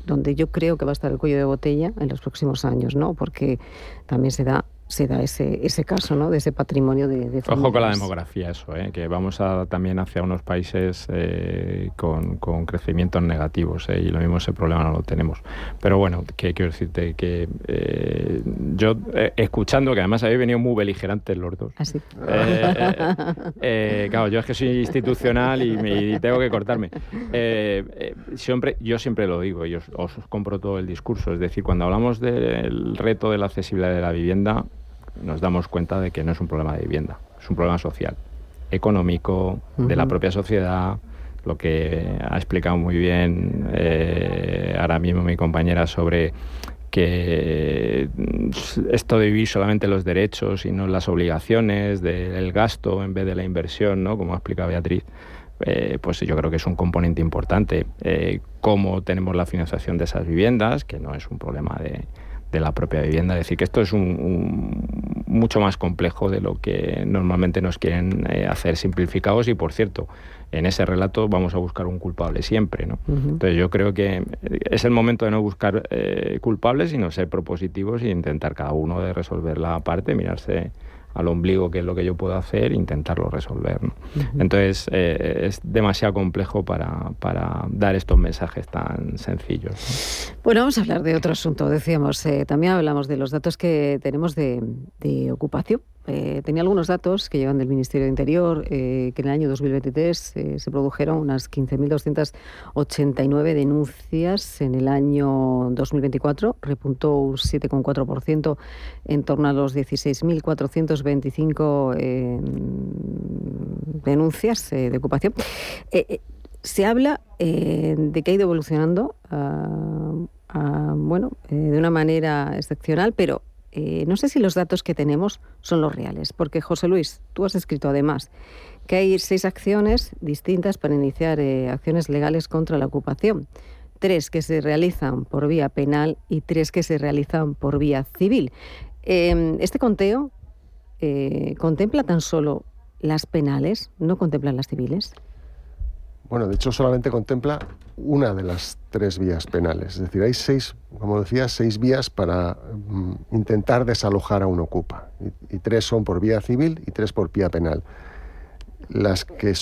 donde yo creo que va a estar el cuello de botella en los próximos años, ¿no? Porque también se da ese caso, ¿no? De ese patrimonio de familias. Ojo con la demografía, eso, que vamos también hacia unos países con crecimientos negativos, y lo mismo ese problema no lo tenemos. Pero bueno, que quiero decirte que yo, escuchando, que además habéis venido muy beligerantes los dos. Así. Claro, yo es que soy institucional y tengo que cortarme. Yo siempre lo digo, y os compro todo el discurso. Es decir, cuando hablamos del reto de la accesibilidad de la vivienda, nos damos cuenta de que no es un problema de vivienda, es un problema social, económico, de la propia sociedad, lo que ha explicado muy bien ahora mismo mi compañera sobre que esto de vivir solamente los derechos y no las obligaciones, del gasto en vez de la inversión, ¿no? Como ha explicado Beatriz, pues yo creo que es un componente importante. Cómo tenemos la financiación de esas viviendas, que no es un problema de la propia vivienda. Es decir, que esto es mucho más complejo de lo que normalmente nos quieren hacer simplificados, y por cierto, en ese relato vamos a buscar un culpable siempre, ¿no? Entonces yo creo que es el momento de no buscar culpables, sino ser propositivos e intentar cada uno de resolver la parte, mirarse al ombligo, qué es lo que yo puedo hacer, e intentarlo resolver, ¿no? Entonces es demasiado complejo para dar estos mensajes tan sencillos, ¿no? Bueno, vamos a hablar de otro asunto. Decíamos, también hablamos de los datos que tenemos de ocupación. Tenía algunos datos que llevan del Ministerio de Interior, que en el año 2023 se produjeron unas 15.289 denuncias. En el año 2024 repuntó un 7,4%, en torno a los 16.425 denuncias de ocupación. Se habla de que ha ido evolucionando de una manera excepcional, pero no sé si los datos que tenemos son los reales, porque José Luis, tú has escrito además que hay 6 acciones distintas para iniciar acciones legales contra la ocupación, 3 que se realizan por vía penal y 3 que se realizan por vía civil. Este conteo contempla tan solo las penales, no contempla las civiles. Bueno, de hecho solamente contempla una de las 3 vías penales. Es decir, hay 6, como decía, 6 vías para intentar desalojar a un ocupa. Y 3 son por vía civil y 3 por vía penal. Las que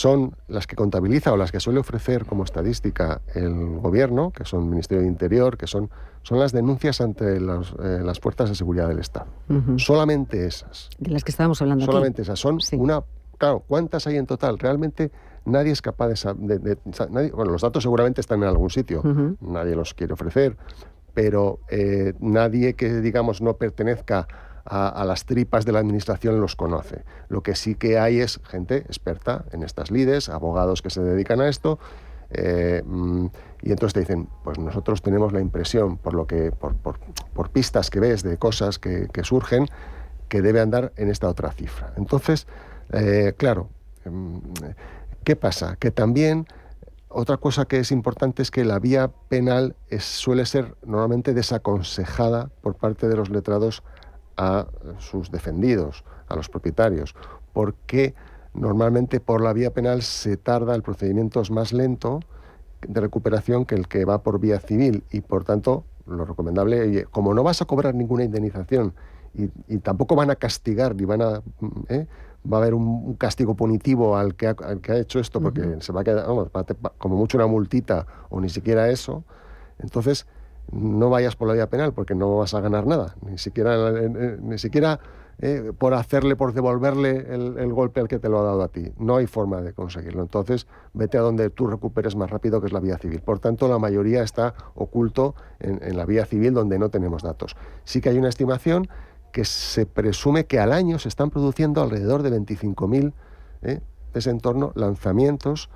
contabiliza o las que suele ofrecer como estadística el gobierno, que son el Ministerio de Interior, que son las denuncias ante las fuerzas de seguridad del Estado. Solamente esas. De las que estábamos hablando solamente aquí. Esas. Son una... Claro, ¿cuántas hay en total? Realmente nadie es capaz de saber... Bueno, los datos seguramente están en algún sitio. Nadie los quiere ofrecer. Pero nadie que, digamos, no pertenezca a las tripas de la administración los conoce. Lo que sí que hay es gente experta en estas lides, abogados que se dedican a esto, y entonces te dicen, pues nosotros tenemos la impresión, por pistas que ves de cosas que surgen, que debe andar en esta otra cifra. Entonces, claro, ¿qué pasa? Que también otra cosa que es importante es que la vía penal suele ser normalmente desaconsejada por parte de los letrados a sus defendidos, a los propietarios, porque normalmente por la vía penal se tarda, el procedimiento es más lento de recuperación que el que va por vía civil, y por tanto lo recomendable, como no vas a cobrar ninguna indemnización y tampoco van a castigar ni va a haber un castigo punitivo al que ha hecho esto, porque se va a quedar, como mucho una multita o ni siquiera eso, entonces no vayas por la vía penal porque no vas a ganar nada, ni siquiera por devolverle el golpe al que te lo ha dado a ti. No hay forma de conseguirlo. Entonces, vete a donde tú recuperes más rápido, que es la vía civil. Por tanto, la mayoría está oculto en la vía civil, donde no tenemos datos. Sí que hay una estimación que se presume que al año se están produciendo alrededor de 25.000 de ese entorno lanzamientos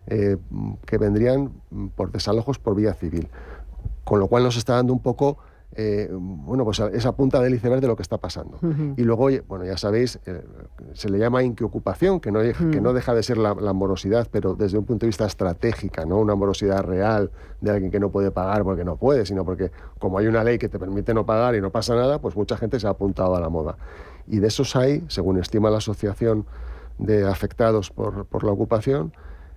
que vendrían por desalojos por vía civil. Con lo cual nos está dando un poco pues esa punta del iceberg de lo que está pasando. Y luego, bueno, ya sabéis, se le llama inquiocupación, que no deja de ser la morosidad, pero desde un punto de vista estratégica, no una morosidad real de alguien que no puede pagar porque no puede, sino porque como hay una ley que te permite no pagar y no pasa nada, pues mucha gente se ha apuntado a la moda. Y de esos hay, según estima la Asociación de afectados por la ocupación,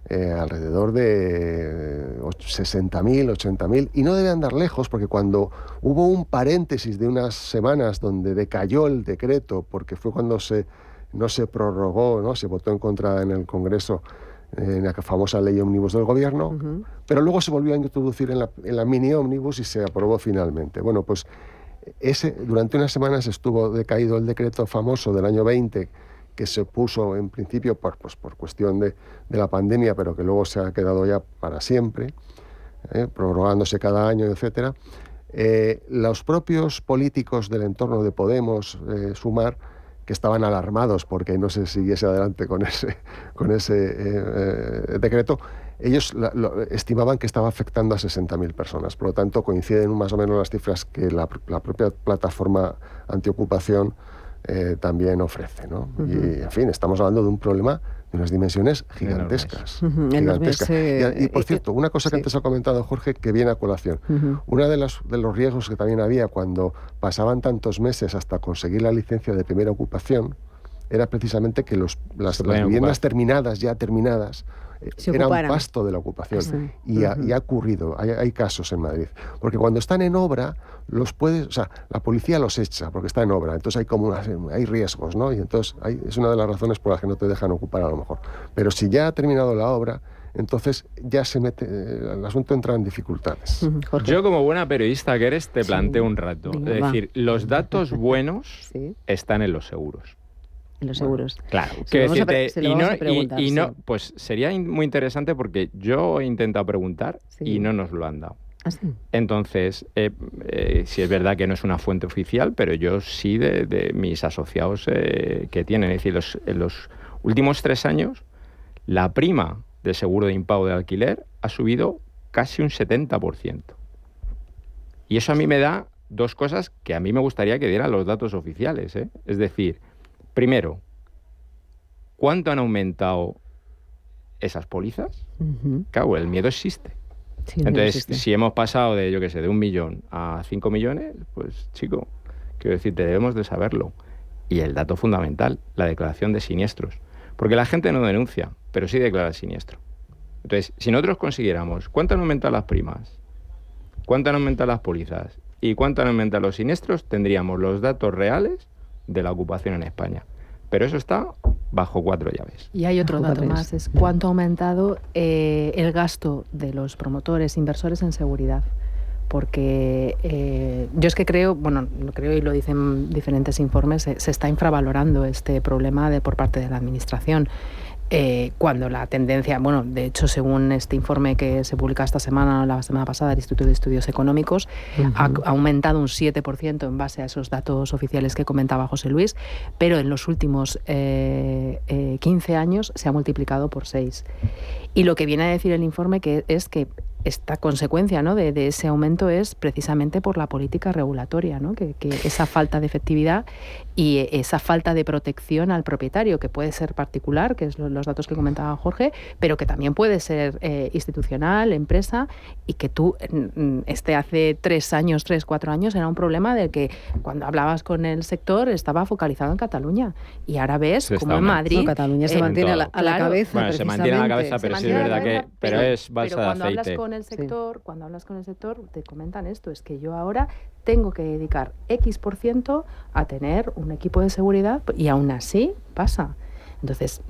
alrededor de 60.000, 80.000, y no debe andar lejos, porque cuando hubo un paréntesis de unas semanas donde decayó el decreto, porque fue cuando no se prorrogó, ¿no? Se votó en contra en el Congreso en la famosa ley ómnibus del gobierno, pero luego se volvió a introducir en la mini ómnibus y se aprobó finalmente. Bueno, pues durante unas semanas estuvo decaído el decreto famoso del año 20, que se puso en principio por cuestión de la pandemia, pero que luego se ha quedado ya para siempre, prorrogándose cada año, etcétera. Los propios políticos del entorno de Podemos, Sumar, que estaban alarmados porque no se siguiese adelante con ese decreto, ellos estimaban que estaba afectando a 60.000 personas. Por lo tanto, coinciden más o menos las cifras que la propia plataforma antiocupación también ofrece, ¿no? Y, en fin, estamos hablando de un problema de unas dimensiones gigantescas. Y, por cierto, una cosa que antes ha comentado Jorge, que viene a colación. Uno de los riesgos que también había cuando pasaban tantos meses hasta conseguir la licencia de primera ocupación era precisamente que las viviendas ya terminadas, era un pasto de la ocupación. Y ha ocurrido, hay casos en Madrid. Porque cuando están en obra, la policía los echa porque está en obra. Entonces hay riesgos, ¿no? Y entonces es una de las razones por las que no te dejan ocupar a lo mejor. Pero si ya ha terminado la obra, entonces ya el asunto entra en dificultades. Yo, como buena periodista que eres, te planteo un rato. Es decir, los datos buenos están en los seguros. En los seguros. Claro. Pues sería muy interesante porque yo he intentado preguntar y no nos lo han dado. ¿Ah, sí? Entonces, sí es verdad que no es una fuente oficial, pero yo sí de mis asociados que tienen. Es decir, en los últimos 3 años, la prima de seguro de impago de alquiler ha subido casi un 70%. Y eso a mí me da 2 cosas que a mí me gustaría que dieran los datos oficiales, ¿eh? Es decir, primero, ¿cuánto han aumentado esas pólizas? Claro, el miedo existe. Sí, entonces, existe. Si hemos pasado de 1 millón a 5 millones, pues, chico, quiero decirte, debemos de saberlo. Y el dato fundamental, la declaración de siniestros. Porque la gente no denuncia, pero sí declara el siniestro. Entonces, si nosotros consiguiéramos cuánto han aumentado las primas, cuánto han aumentado las pólizas y cuánto han aumentado los siniestros, tendríamos los datos reales de la ocupación en España. Pero eso está bajo 4 llaves. Y hay otro dato más, es cuánto ha aumentado el gasto de los promotores, inversores en seguridad. Porque yo es que creo y lo dicen diferentes informes, se está infravalorando este problema por parte de la Administración. Cuando la tendencia, de hecho, según este informe que se publica la semana pasada del Instituto de Estudios Económicos, ha aumentado un 7% en base a esos datos oficiales que comentaba José Luis, pero en los últimos 15 años se ha multiplicado por 6. Y lo que viene a decir el informe es que esta consecuencia, ¿no?, de ese aumento es precisamente por la política regulatoria, ¿no?, que esa falta de efectividad y esa falta de protección al propietario, que puede ser particular, que es los datos que comentaba Jorge, pero que también puede ser institucional, empresa, y que hace 4 años era un problema del que cuando hablabas con el sector estaba focalizado en Cataluña, y ahora ves como en Madrid... No, Cataluña se mantiene a la cabeza. Bueno, se mantiene a la cabeza, pero sí es verdad que... Pero es balsa de aceite. Cuando hablas con el sector, te comentan esto, es que yo ahora tengo que dedicar X% a tener un equipo de seguridad y aún así pasa. Entonces,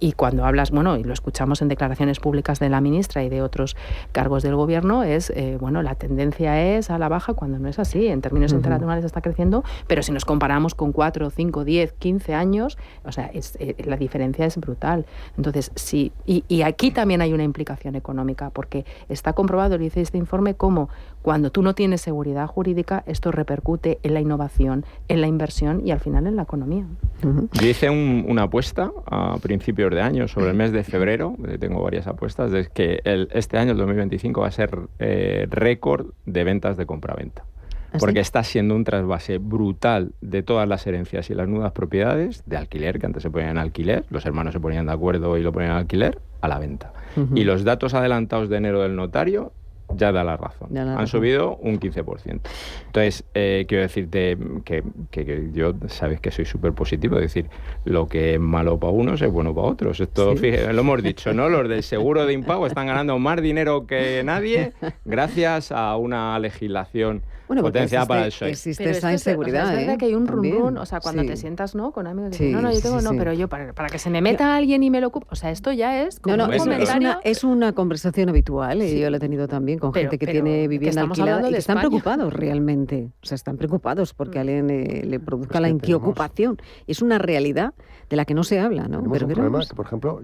y cuando hablas, y lo escuchamos en declaraciones públicas de la ministra y de otros cargos del gobierno, es, la tendencia es a la baja cuando no es así. En términos interanuales está creciendo, pero si nos comparamos con 4, 5, 10, 15 años, la diferencia es brutal. Entonces, sí, y aquí también hay una implicación económica, porque está comprobado, lo dice este informe, cómo cuando tú no tienes seguridad jurídica, esto repercute en la innovación, en la inversión y al final en la economía. Yo hice una apuesta a principios de año, sobre el mes de febrero, tengo varias apuestas, de que este año, el 2025, va a ser récord de ventas de compraventa. Porque está siendo un trasvase brutal de todas las herencias y las nuevas propiedades de alquiler, que antes se ponían en alquiler, los hermanos se ponían de acuerdo y lo ponían en alquiler, a la venta. Y los datos adelantados de enero del notario ya da la razón. Han subido un 15%. Entonces, quiero decirte que yo, sabes que soy súper positivo, es decir, lo que es malo para unos es bueno para otros. Esto, fíjate, lo hemos dicho, ¿no? Los del seguro de impago están ganando más dinero que nadie gracias a una legislación potenciada para el PSOE. Existe esa inseguridad, es verdad que hay un run, o sea, cuando te sientas, ¿no?, con amigos, yo tengo, pero yo, para que se me meta alguien y me lo ocupe, o sea, esto ya es como un comentario. Es una conversación habitual, y yo la he tenido también con gente que tiene vivienda alquilada y que están preocupados realmente, o sea, están preocupados porque a alguien le produzca la inquiocupación. Es una realidad de la que no se habla, ¿no? Tenemos un problema que, por ejemplo,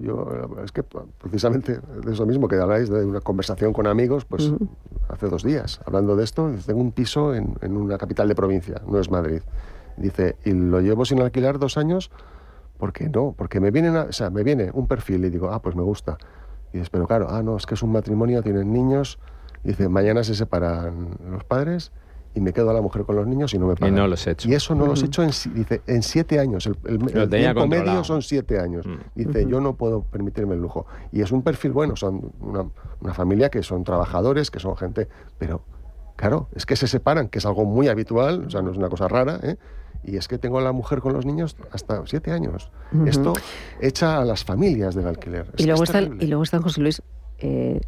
es que precisamente de eso mismo que habláis, de una conversación con amigos, pues hace 2 días, hablando de esto, tengo un piso en una capital de provincia, no es Madrid. Dice, y lo llevo sin alquilar 2 años, ¿por qué no? Porque me viene un perfil y digo, pues me gusta. Y dices, pero claro, no, es que es un matrimonio, tienen niños, y dice, mañana se separan los padres y me quedo a la mujer con los niños y no me pagan. Y no los he hecho. Y eso no los he hecho en 7 años. El tiempo medio son 7 años. Dice, yo no puedo permitirme el lujo. Y es un perfil bueno, son una familia que son trabajadores, que son gente, pero claro, es que se separan, que es algo muy habitual, o sea, no es una cosa rara, y es que tengo a la mujer con los niños hasta 7 años. Esto echa a las familias del alquiler. Y luego están, José Luis,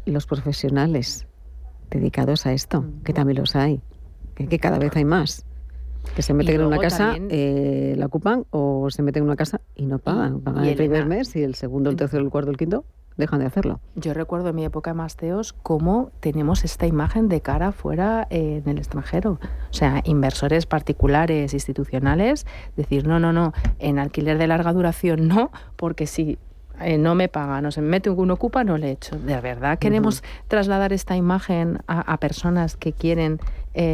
los profesionales dedicados a esto, que también los hay, que cada vez hay más. Que se meten en una casa, la ocupan, o se meten en una casa y no pagan. Pagan el primer mes y el segundo, el tercero, el cuarto, el quinto dejan de hacerlo. Yo recuerdo en mi época de Masteos cómo tenemos esta imagen de cara fuera en el extranjero. O sea, inversores particulares, institucionales, decir, no, en alquiler de larga duración no, porque si no me pagan, o se me mete un ocupa, no le echo. ¿De verdad queremos trasladar esta imagen a personas que quieren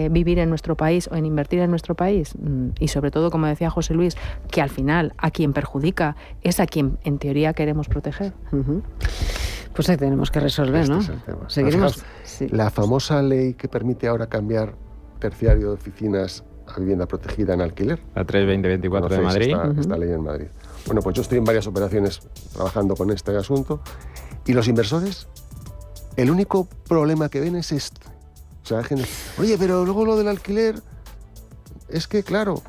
vivir en nuestro país o en invertir en nuestro país? Y sobre todo, como decía José Luis, que al final a quien perjudica es a quien en teoría queremos proteger. Pues ahí tenemos que resolver, ¿no? Es el tema. Seguiremos. La famosa ley que permite ahora cambiar terciario de oficinas a vivienda protegida en alquiler. La 32024 de Madrid. Esta ley en Madrid. Bueno, pues yo estoy en varias operaciones trabajando con este asunto, y los inversores, el único problema que ven es esto. O sea, oye, pero luego lo del alquiler, es que claro,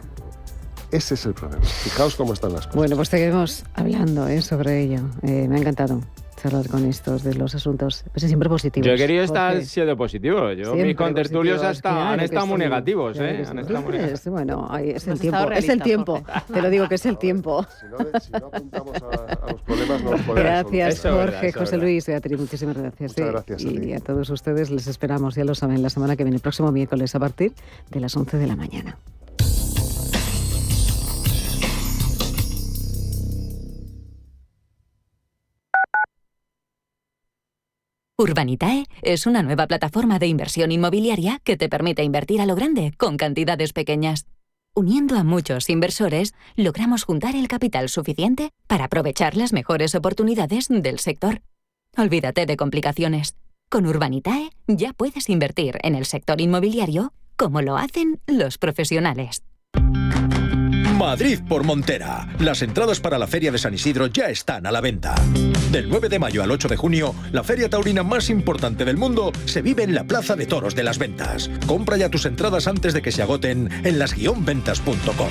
ese es el problema. Fijaos cómo están las cosas. Bueno, pues seguiremos hablando sobre ello. Me ha encantado charlar con estos de los asuntos, pues siempre positivos. Yo he querido estar siendo positivo. Mis contertulios han estado muy negativos. Han estado muy negativos. Bueno, es el tiempo. Es el tiempo. Te lo digo que es el tiempo. Si no apuntamos a los problemas, no los podemos. Gracias, Jorge, José Luis, Beatriz, muchísimas gracias. Muchas gracias a ti. Y a todos ustedes les esperamos, ya lo saben, la semana que viene, el próximo miércoles, a partir de las 11 de la mañana. Urbanitae es una nueva plataforma de inversión inmobiliaria que te permite invertir a lo grande con cantidades pequeñas. Uniendo a muchos inversores, logramos juntar el capital suficiente para aprovechar las mejores oportunidades del sector. Olvídate de complicaciones. Con Urbanitae ya puedes invertir en el sector inmobiliario como lo hacen los profesionales. Madrid por Montera. Las entradas para la Feria de San Isidro ya están a la venta. Del 9 de mayo al 8 de junio, la feria taurina más importante del mundo se vive en la Plaza de Toros de las Ventas. Compra ya tus entradas antes de que se agoten en las-ventas.com.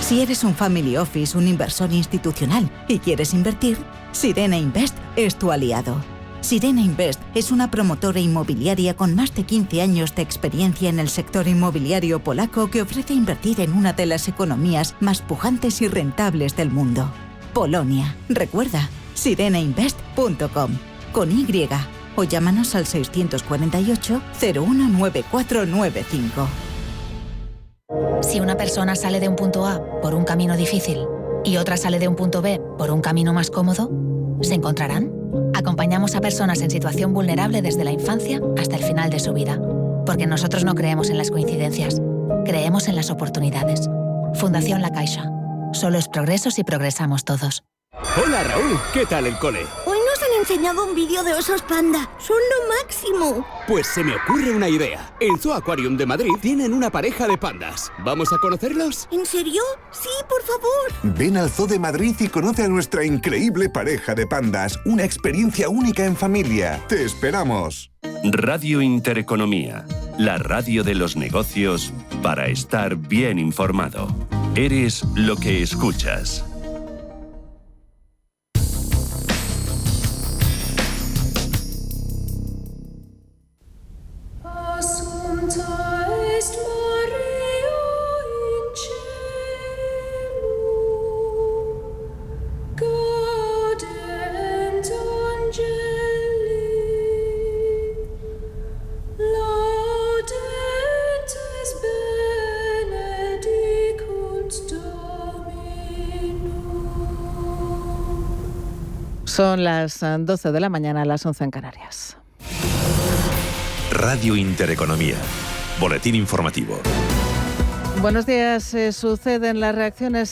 Si eres un family office, un inversor institucional y quieres invertir, Sirena Invest es tu aliado. Sirena Invest es una promotora inmobiliaria con más de 15 años de experiencia en el sector inmobiliario polaco que ofrece invertir en una de las economías más pujantes y rentables del mundo. Polonia. Recuerda, sirenainvest.com con Y o llámanos al 648 019495. Si una persona sale de un punto A por un camino difícil y otra sale de un punto B por un camino más cómodo, ¿se encontrarán? Acompañamos a personas en situación vulnerable desde la infancia hasta el final de su vida. Porque nosotros no creemos en las coincidencias, creemos en las oportunidades. Fundación La Caixa. Solo es progreso si progresamos todos. Hola Raúl, ¿qué tal el cole? Hoy nos han enseñado un vídeo de osos panda. Son lo máximo. Pues se me ocurre una idea. En Zoo Aquarium de Madrid tienen una pareja de pandas. ¿Vamos a conocerlos? ¿En serio? Sí, por favor. Ven al Zoo de Madrid y conoce a nuestra increíble pareja de pandas. Una experiencia única en familia. ¡Te esperamos! Radio Intereconomía, la radio de los negocios para estar bien informado. Eres lo que escuchas. Son las 12 de la mañana, las 11 en Canarias. Radio Intereconomía. Boletín informativo. Buenos días. Suceden las reacciones